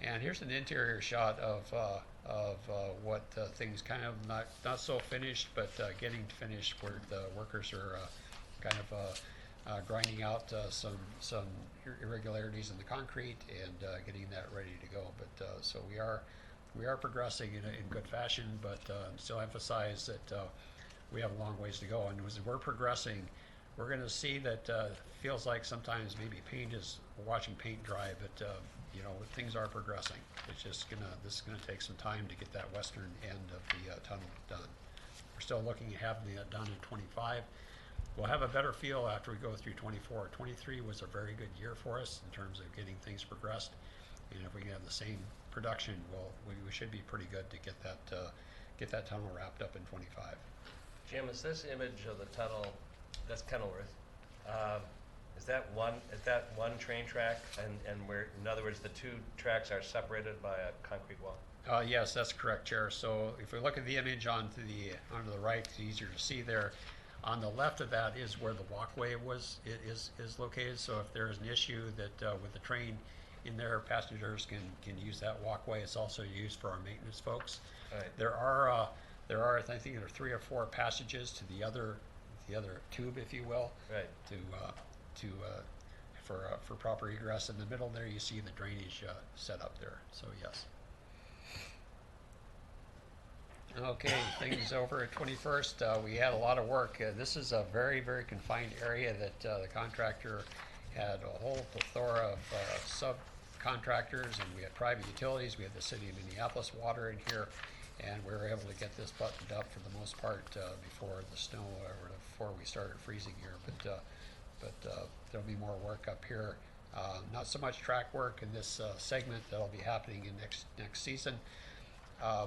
And here's an interior shot of what things kind of not so finished, but getting finished, where the workers are kind of grinding out some irregularities in the concrete and getting that ready to go. But so we are progressing in good fashion, but still emphasize that we have a long ways to go. And as we're progressing, we're going to see that feels like sometimes maybe watching paint dry, but you know, things are progressing. It's just this is gonna take some time to get that western end of the tunnel done. We're still looking at having that done in 25. We'll have a better feel after we go through 24. 23 was a very good year for us in terms of getting things progressed, and if we have the same production, we should be pretty good to get that tunnel wrapped up in 25. Jim, is this image of the tunnel, that's Kenilworth, is that one train track, and where, in other words, the two tracks are separated by a concrete wall? Yes, that's correct, Chair. So if we look at the image onto the right, it's easier to see there. On the left of that is where the walkway is located. So if there is an issue that with the train in there, passengers can use that walkway. It's also used for our maintenance folks. Right. There are I think there are 3 or 4 passages to the other tube, if you will. Right. For proper egress. In the middle there, you see the drainage set up there. So yes. Okay, things over at 21st. We had a lot of work. This is a very, very confined area that the contractor had a whole plethora of subcontractors, and we had private utilities. We had the city of Minneapolis water in here, and we were able to get this buttoned up for the most part before the snow or before we started freezing here. But there'll be more work up here. Not so much track work in this segment that'll be happening in next season.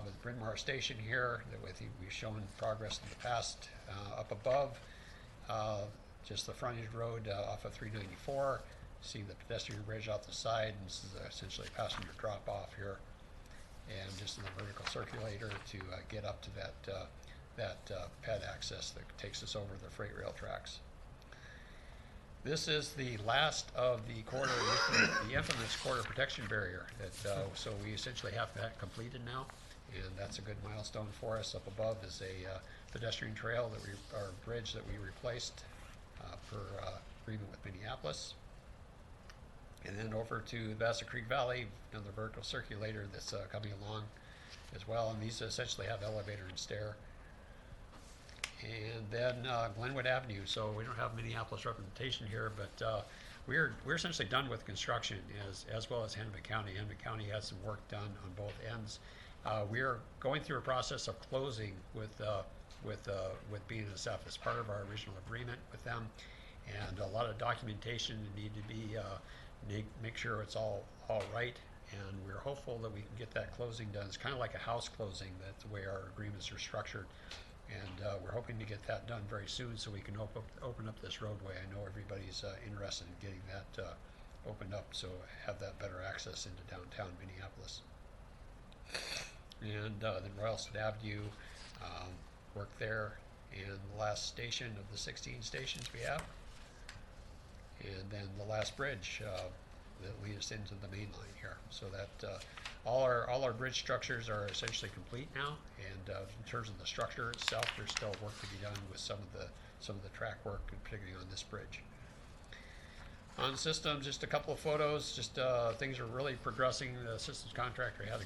With Bryn Mawr Station here, we've shown progress in the past. Up above, just the frontage road off of 394. See the pedestrian bridge off the side, and this is essentially a passenger drop off here. And just in the vertical circulator to get up to that ped access that takes us over the freight rail tracks. This is the last of the infamous quarter protection barrier. So we essentially have that completed now, and that's a good milestone for us. Up above is a pedestrian trail or bridge that we replaced per agreement with Minneapolis. And then over to Vassar Creek Valley, another vertical circulator that's coming along as well. And these essentially have elevator and stair. And then Glenwood Avenue. So we don't have Minneapolis representation here, but we're essentially done with construction as well as Hennepin County. Hennepin County has some work done on both ends. We are going through a process of closing with BNSF as part of our original agreement with them, and a lot of documentation need to be make sure it's all right. And we're hopeful that we can get that closing done. It's kind of like a house closing. That's the way our agreements are structured. And we're hoping to get that done very soon so we can open up this roadway. I know everybody's interested in getting that opened up, so have that better access into downtown Minneapolis. And then Royalston Avenue, work there, and the last station of the 16 stations we have. And then the last bridge that leads us into the main line here. So that all our bridge structures are essentially complete now, and in terms of the structure itself, there's still work to be done with some of the track work, and particularly on this bridge. On systems, just a couple of photos. Just things are really progressing. The systems contractor had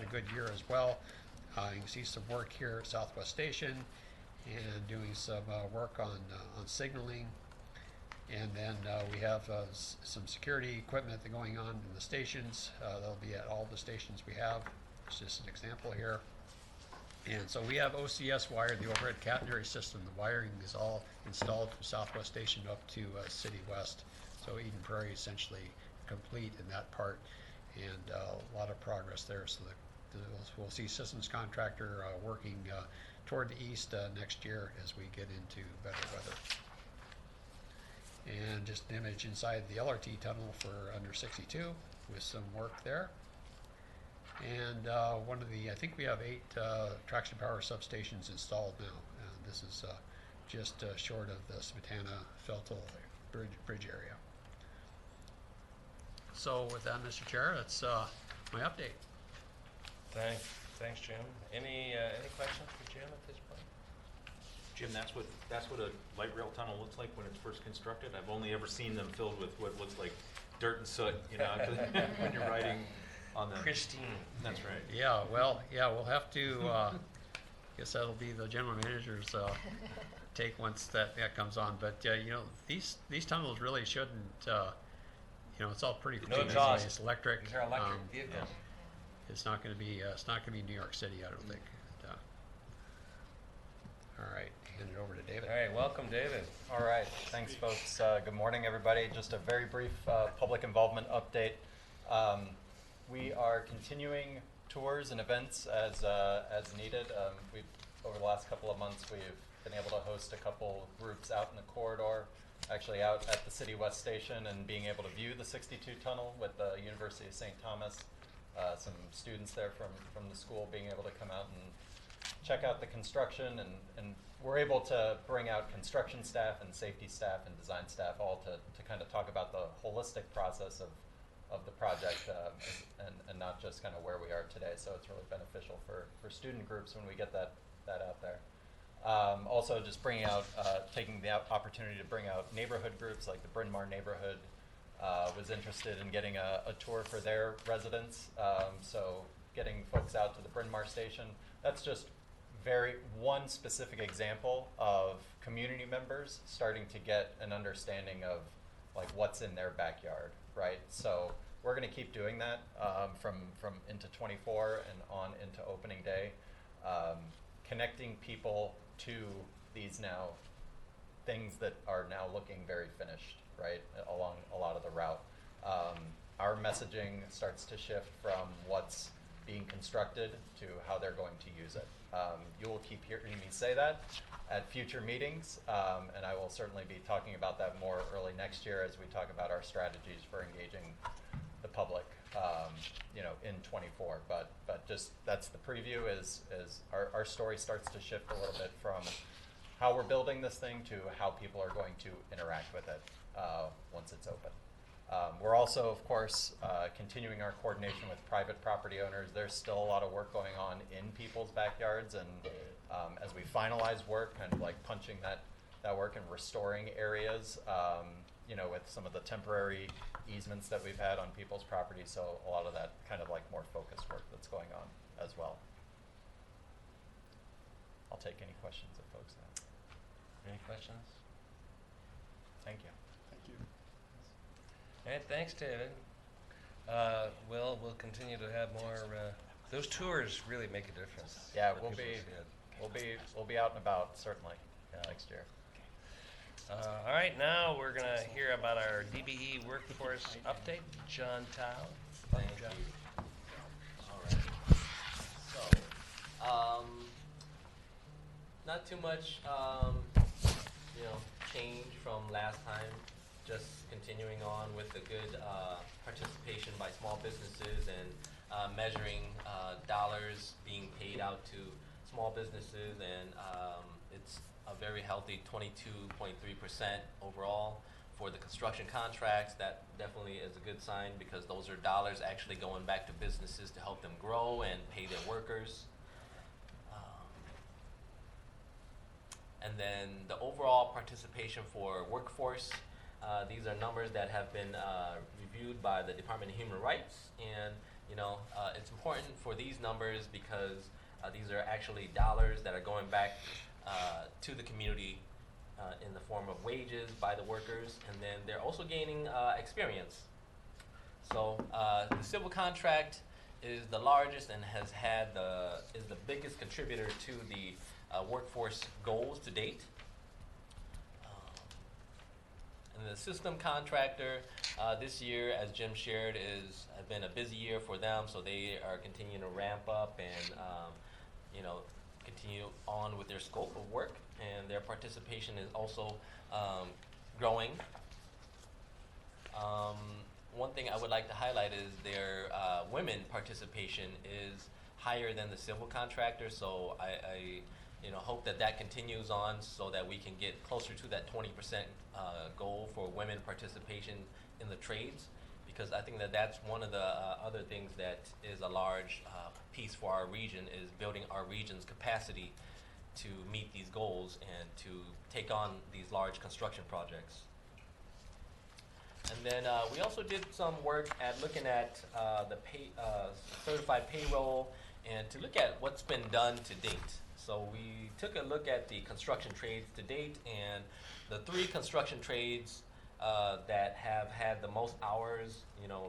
a good year as well. You can see some work here at Southwest Station, and doing some work on signaling. And then we have some security equipment going on in the stations. That'll be at all the stations we have. It's just an example here. And so we have OCS wired, the overhead catenary system. The wiring is all installed from Southwest Station up to City West. So Eden Prairie essentially complete in that part, and a lot of progress there. So we'll see systems contractor working toward the east next year as we get into better weather. And just an image inside the LRT tunnel for under 62 with some work there. And I think we have 8 traction power substations installed now. This is just short of the Smetana-Feltel bridge area. So with that, Mr. Chair, that's my update. Thanks, Jim. Any questions for Jim at this point? Jim, that's what a light rail tunnel looks like when it's first constructed. I've only ever seen them filled with what looks like dirt and soot, you know, when you're riding on them. Christine. That's right. Yeah, well, yeah, we'll have to, guess that'll be the general manager's take once that comes on. But, you know, these tunnels really shouldn't, you know, it's all pretty No clean. exhaust. It's electric. These are electric vehicles. It's not going to be New York City, I don't think. All right, hand it over to David. All right, welcome, David. All right, thanks, folks. Good morning, everybody. Just a very brief public involvement update. We are continuing tours and events as needed. Over the last couple of months, we've been able to host a couple groups out in the corridor, actually out at the City West Station, and being able to view the 62 tunnel with the University of St. Thomas. Some students there from the school being able to come out and check out the construction, and we're able to bring out construction staff and safety staff and design staff all to kind of talk about the holistic process of the project and not just kind of where we are today. So it's really beneficial for student groups when we get that out there. Also just bringing out, taking the opportunity to bring out neighborhood groups like the Bryn Mawr neighborhood was interested in getting a tour for their residents. So getting folks out to the Bryn Mawr station, that's just one specific example of community members starting to get an understanding of like what's in their backyard, right? So we're going to keep doing that from into 24 and on into opening day, connecting people to these now things that are now looking very finished, right, along a lot of the route. Our messaging starts to shift from what's being constructed to how they're going to use it. You will keep hearing me say that at future meetings, and I will certainly be talking about that more early next year as we talk about our strategies for engaging the public, you know, in 24. But just that's the preview. Is our story starts to shift a little bit from how we're building this thing to how people are going to interact with it once it's open. We're also, of course, continuing our coordination with private property owners. There's still a lot of work going on in people's backyards, and as we finalize work, kind of like punching that work and restoring areas, you know, with some of the temporary easements that we've had on people's property. So a lot of that kind of like more focused work that's going on as well. I'll take any questions that folks have. Any questions? Thank you. Thank you. All right, thanks, David. We'll continue to have more. Those tours really make a difference. Yeah, Let we'll be out and about certainly next year. All right, now we're gonna hear about our DBE workforce update. John Tao. Thank John. you. All right. So, not too much, you know, change from last time. Just continuing on with the good participation by small businesses and measuring dollars being paid out to small businesses, and it's a very healthy 22.3% overall for the construction contracts. That definitely is a good sign because those are dollars actually going back to businesses to help them grow and pay their workers. And then the overall participation for workforce, these are numbers that have been reviewed by the Department of Human Rights, and you know it's important for these numbers because these are actually dollars that are going back to the community in the form of wages by the workers, and then they're also gaining experience. So the civil contract is the largest and has had is the biggest contributor to the workforce goals to date. And the system contractor this year, as Jim shared, has been a busy year for them, so they are continuing to ramp up and you know, continue on with their scope of work, and their participation is also growing. One thing I would like to highlight is their women participation is higher than the civil contractor, so I you know, hope that continues on so that we can get closer to that 20% goal for women participation in the trades, because I think that's one of the other things that is a large piece for our region, is building our region's capacity to meet these goals and to take on these large construction projects. And then we also did some work at looking at the certified payroll and to look at what's been done to date. So we took a look at the construction trades to date, and the 3 construction trades that have had the most hours,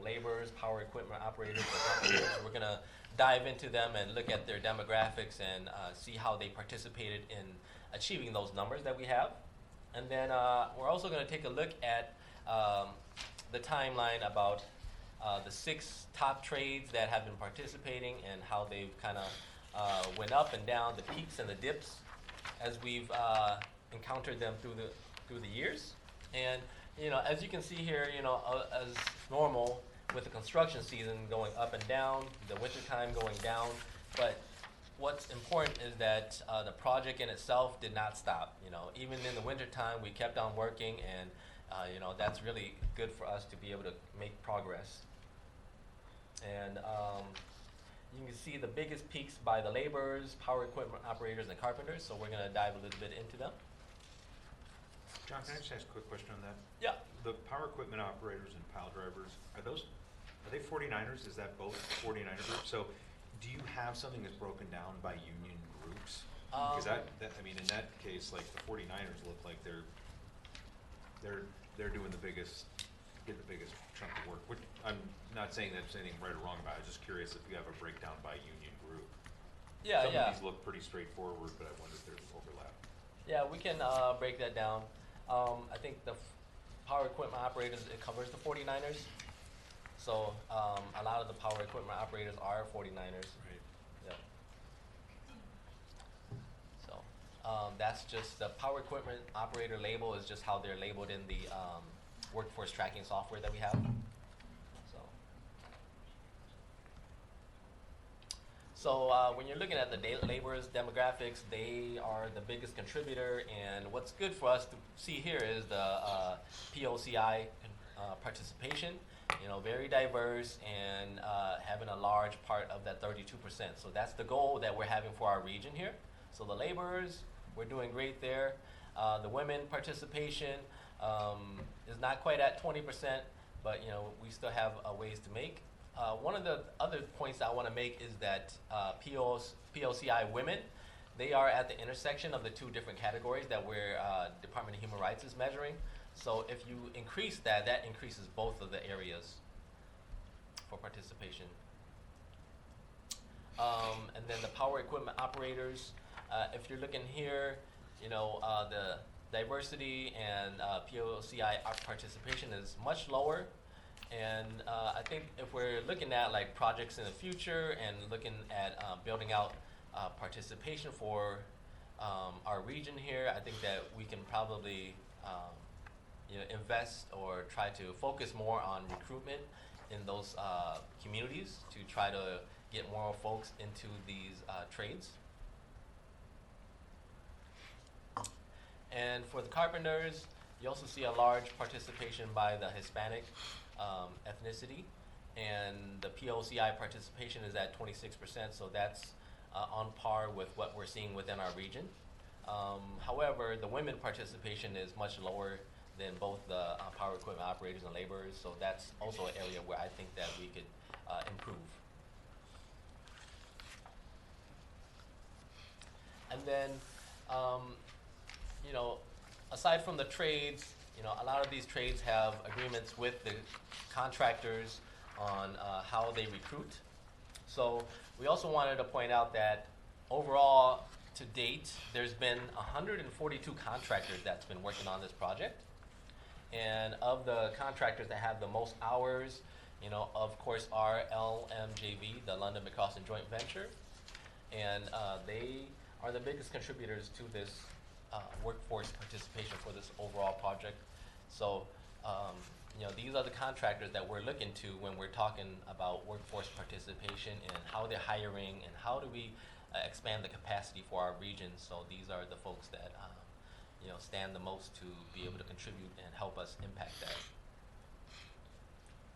laborers, power equipment operators, and carpenters. We're gonna dive into them and look at their demographics and see how they participated in achieving those numbers that we have. And then we're also gonna take a look at the timeline about the 6 top trades that have been participating and how they've kind of went up and down, the peaks and the dips as we've encountered them through the years. And as you can see here, as normal with the construction season going up and down, the winter time going down, but what's important is that the project in itself did not stop. Even in the winter time, we kept on working, and that's really good for us to be able to make progress. And you can see the biggest peaks by the laborers, power equipment operators, and carpenters. So we're going to dive a little bit into them. John, can I just ask a quick question on that? Yeah. The power equipment operators and pile drivers, are they 49ers? Is that both 49er groups? So do you have something that's broken down by union groups? Because in that case, like the 49ers look like they're doing getting the biggest chunk of work. Which I'm not saying that's anything right or wrong about it. I'm just curious if you have a breakdown by union group. Yeah, Some yeah. of these look pretty straightforward, but I wonder if there's overlap. Yeah, we can break that down. I think the power equipment operators, it covers the 49ers. So a lot of the power equipment operators are 49ers. Right. Yeah. So that's just the power equipment operator label is just how they're labeled in the workforce tracking software that we have. So when you're looking at the laborers demographics, they are the biggest contributor, and what's good for us to see here is the POCI participation, very diverse and having a large part of that 32%. So that's the goal that we're having for our region here. So the laborers, we're doing great there. The women participation is not quite at 20%, but we still have a ways to make. One of the other points I want to make is that POCI women, they are at the intersection of the 2 different categories that we're Department of Human Rights is measuring. So if you increase that increases both of the areas for participation. And then the power equipment operators, if you're looking here, the diversity and POCI participation is much lower. And I think if we're looking at like projects in the future and looking at building out participation for our region here, I think that we can probably invest or try to focus more on recruitment in those communities to try to get more folks into these trades. And for the carpenters, you also see a large participation by the Hispanic ethnicity, and the POCI participation is at 26%, so that's on par with what we're seeing within our region. However, the women participation is much lower than both the power equipment operators and laborers, so that's also an area where I think that we could improve. And then, aside from the trades, a lot of these trades have agreements with the contractors on how they recruit. So we also wanted to point out that overall, to date, there's been 142 contractors that's been working on this project. And of the contractors that have the most hours, of course, are LMJV, the London McCaustin Joint Venture. And they are the biggest contributors to this workforce participation for this overall project. So, these are the contractors that we're looking to when we're talking about workforce participation and how they're hiring and how do we expand the capacity for our region. So these are the folks that stand the most to be able to contribute and help us impact that.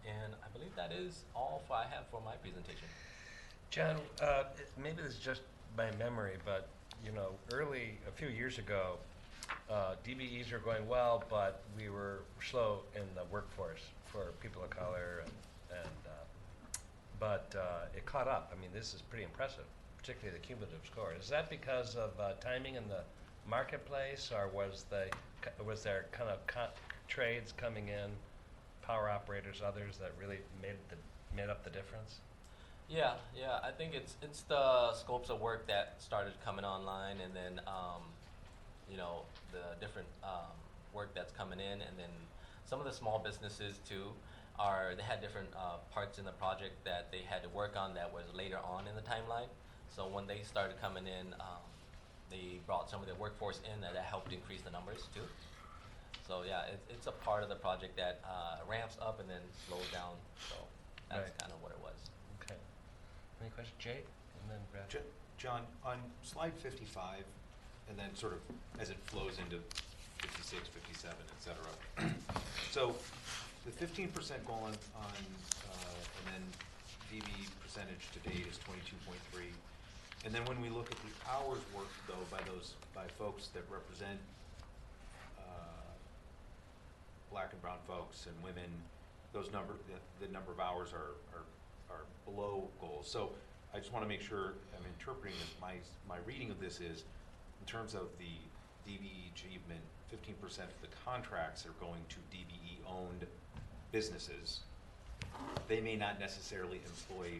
And I believe that is all I have for my presentation. John, maybe this is just my memory, but a few years ago, DBEs were going well, but we were slow in the workforce for people of color, but it caught up. I mean, this is pretty impressive, particularly the cumulative score. Is that because of timing in the marketplace, or was there kind of trades coming in, power operators, others that really made up the difference? Yeah, I think it's the scopes of work that started coming online, and then the different work that's coming in, and then some of the small businesses too they had different parts in the project that they had to work on that was later on in the timeline. So when they started coming in, they brought some of the workforce in that helped increase the numbers too. So yeah, it's a part of the project that ramps up and then slows down. So that's Right. kind of what it was. Okay. Any questions, Jake? And then Brad. John, on slide 55, and then sort of as it flows into 56, 57, et cetera. So the 15% goal and then DB percentage to date is 22.3. And then when we look at the hours worked though by folks that represent black and brown folks and women, the number of hours are below goals. So I just want to make sure I'm interpreting this. My reading of this is, in terms of the DBE achievement, 15% of the contracts are going to DBE-owned businesses. They may not necessarily employ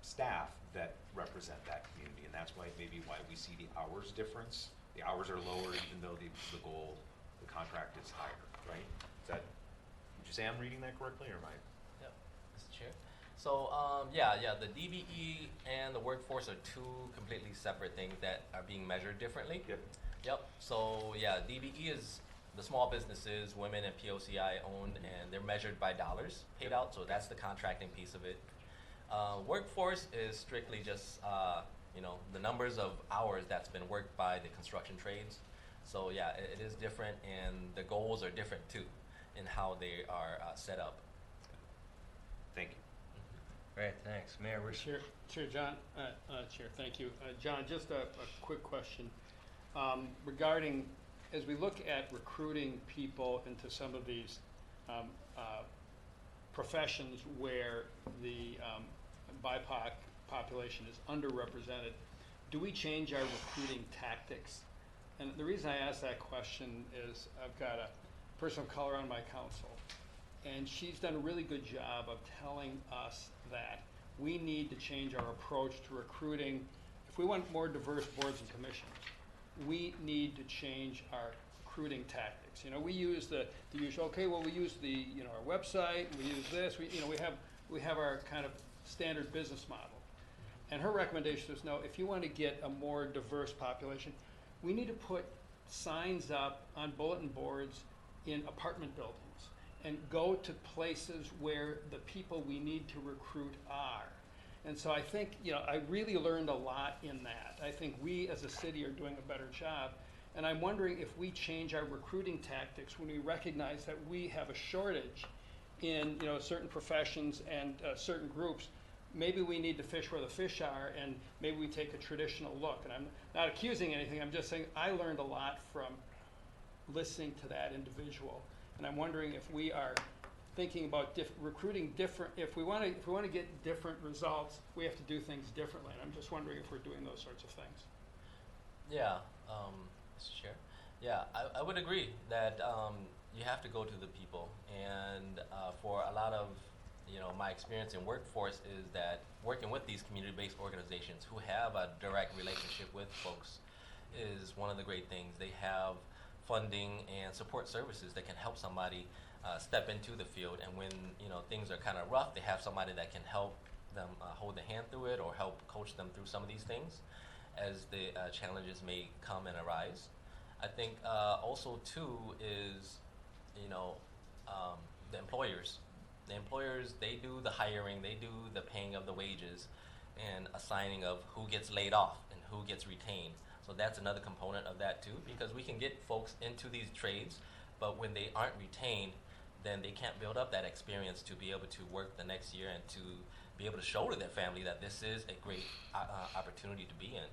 staff that represent that community, and that's why we see the hours difference. The hours are lower even though the goal, the contract is higher, right? Would you say I'm reading that correctly, or am I? Yep, Mr. Chair. So the DBE and the workforce are two completely separate things that are being measured differently. Yep. So yeah, DBE is the small businesses, women and POCI owned, and they're measured by dollars paid out. So that's the contracting piece of it. Workforce is strictly just the numbers of hours that's been worked by the construction trades. So yeah, it is different, and the goals are different too in how they are set up. Thank you. Great, thanks. Mayor, we're Chair, John, Chair, thank you. John, just a quick question regarding, as we look at recruiting people into some of these professions where the BIPOC population is underrepresented, do we change our recruiting tactics? And the reason I ask that question is I've got a person of color on my council, and she's done a really good job of telling us that we need to change our approach to recruiting. If we want more diverse boards and commissions, we need to change our recruiting tactics. We use the usual, we use our website, we use this, we have our kind of standard business model. And her recommendation is, no, if you want to get a more diverse population, we need to put signs up on bulletin boards in apartment buildings and go to places where the people we need to recruit are. And so I think, I really learned a lot in that. I think we as a city are doing a better job. And I'm wondering if we change our recruiting tactics when we recognize that we have a shortage in certain professions and certain groups. Maybe we need to fish where the fish are, and maybe we take a traditional look. And I'm not accusing anything, I'm just saying I learned a lot from listening to that individual. And I'm wondering if we are thinking about recruiting different, if we want to get different results, we have to do things differently. And I'm just wondering if we're doing those sorts of things. Yeah, Mr. Chair. Yeah, I would agree that you have to go to the people. And for a lot of my experience in workforce is that working with these community-based organizations who have a direct relationship with folks is one of the great things. They have funding and support services that can help somebody step into the field, and when things are kind of rough, they have somebody that can help them hold the hand through it or help coach them through some of these things as the challenges may come and arise. I think also too is the employers. The employers, they do the hiring, they do the paying of the wages and assigning of who gets laid off and who gets retained. So that's another component of that too, because we can get folks into these trades, but when they aren't retained, then they can't build up that experience to be able to work the next year and to be able to show to their family that this is a great opportunity to be in.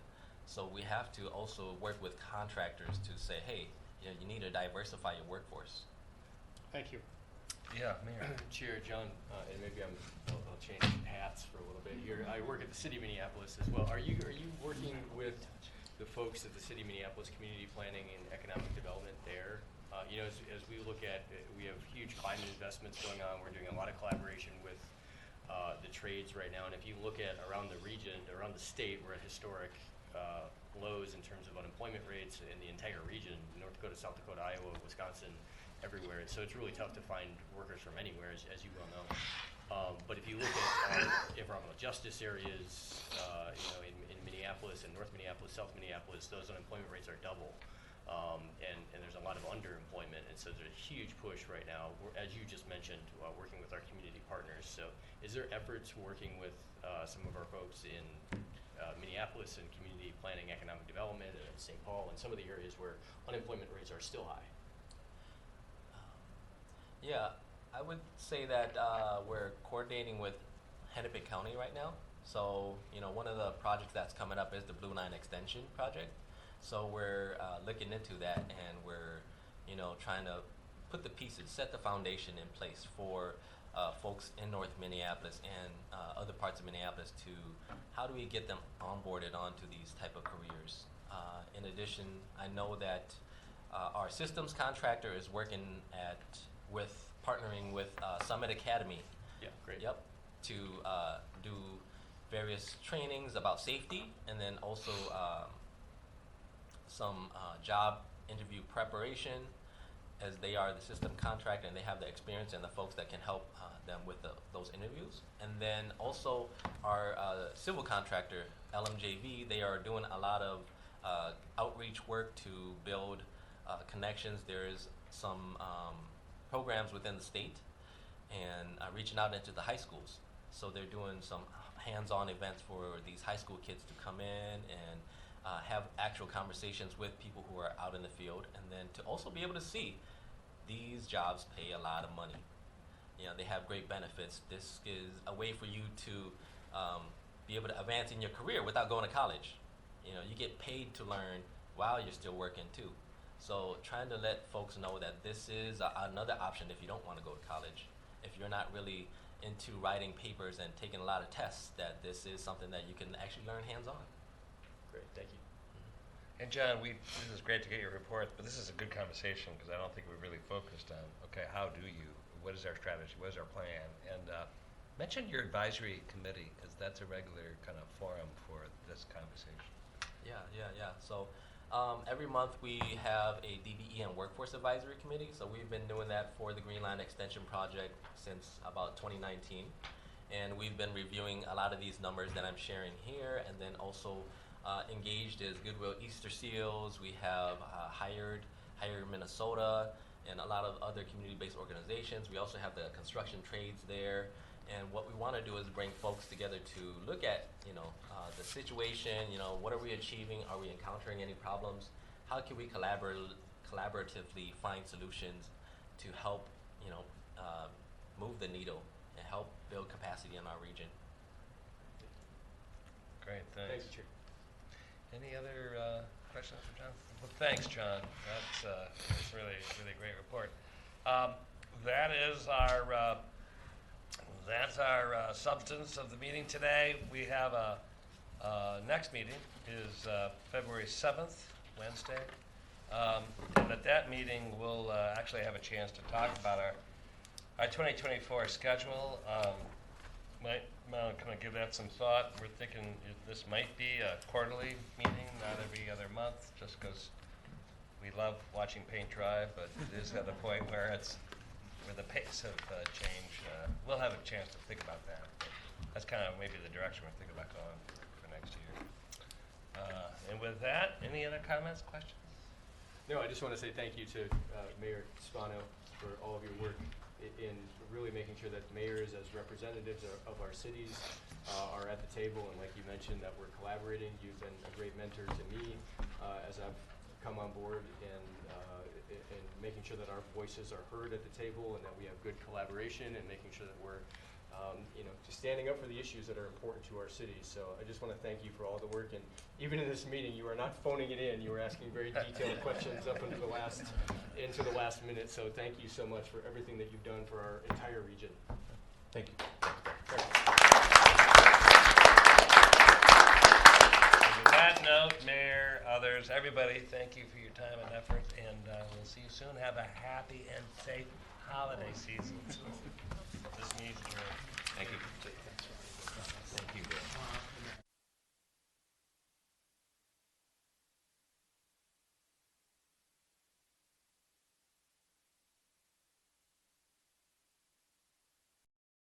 So we have to also work with contractors to say, hey, you know, you need to diversify your workforce. Thank you. Yeah, Mayor. Chair, John, and maybe I'll change hats for a little bit here. I work at the City of Minneapolis as well. Are you working with the folks at the City of Minneapolis Community Planning and Economic Development there? You know, as we look at, we have huge climate investments going on. We're doing a lot of collaboration with the trades right now. And if you look at around the region, around the state, we're at historic lows in terms of unemployment rates in the entire region, North Dakota, South Dakota, Iowa, Wisconsin, everywhere. And so it's really tough to find workers from anywhere, as you well know. But if you look at environmental justice areas, you know, in Minneapolis and North Minneapolis, South Minneapolis, those unemployment rates are double. And there's a lot of underemployment, and so there's a huge push right now, as you just mentioned, working with our community partners. So is there efforts working with some of our folks in Minneapolis and community planning, economic development, and St. Paul, and some of the areas where unemployment rates are still high? Yeah, I would say that we're coordinating with Hennepin County right now. So, you know, one of the projects that's coming up is the Blue Line Extension project. So we're looking into that, and we're, you know, trying to put the pieces, set the foundation in place for folks in North Minneapolis and other parts of Minneapolis to how do we get them onboarded onto these type of careers. In addition, I know that our systems contractor is working partnering with Summit Academy. Yeah, great. Yep, to do various trainings about safety, and then also some job interview preparation, as they are the system contractor and they have the experience and the folks that can help them with those interviews. And then also our civil contractor, LMJV, they are doing a lot of outreach work to build connections. There's some programs within the state and reaching out into the high schools. So they're doing some hands-on events for these high school kids to come in and have actual conversations with people who are out in the field, and then to also be able to see these jobs pay a lot of money. You know, they have great benefits. This is a way for you to be able to advance in your career without going to college. You know, you get paid to learn while you're still working too. So trying to let folks know that this is another option if you don't want to go to college. If you're not really into writing papers and taking a lot of tests, that this is something that you can actually learn hands-on. Great, thank you. And John, this is great to get your report, but this is a good conversation because I don't think we've really focused on, okay, how do you, what is our strategy, what is our plan? And mention your advisory committee, because that's a regular kind of forum for this conversation. Yeah. So every month we have a DBE and Workforce Advisory Committee. So we've been doing that for the Green Line Extension Project since about 2019. And we've been reviewing a lot of these numbers that I'm sharing here, and then also engaged is Goodwill Easter Seals. We have Hire Minnesota, and a lot of other community-based organizations. We also have the construction trades there. And what we want to do is bring folks together to look at, you know, the situation, you know, what are we achieving? Are we encountering any problems? How can we collaboratively find solutions to help, you know, move the needle and help build capacity in our region? Great, thanks. Thank you, Chair. Any other questions for John? Well, thanks, John. That's really, really great report. That's our substance of the meeting today. We have next meeting is February 7th, Wednesday. And at that meeting, we'll actually have a chance to talk about our 2024 schedule. Might kind of give that some thought. We're thinking this might be a quarterly meeting, not every other month, just because we love watching paint dry, but it is at a point where the pace of change. We'll have a chance to think about that. That's kind of maybe the direction we're thinking about going for next year. And with that, any other comments, questions? No, I just want to say thank you to Mayor Spano for all of your work in really making sure that mayors as representatives of our cities are at the table, and like you mentioned, that we're collaborating. You've been a great mentor to me as I've come on board, and making sure that our voices are heard at the table and that we have good collaboration, and making sure that we're just standing up for the issues that are important to our city. So I just want to thank you for all the work. And even in this meeting, you are not phoning it in. You were asking very detailed questions up into the last minute. So thank you so much for everything that you've done for our entire region. Thank you. On that note, Mayor, others, everybody, thank you for your time and effort, and we'll see you soon. Have a happy and safe holiday season. This meeting's adjourned. Thank you.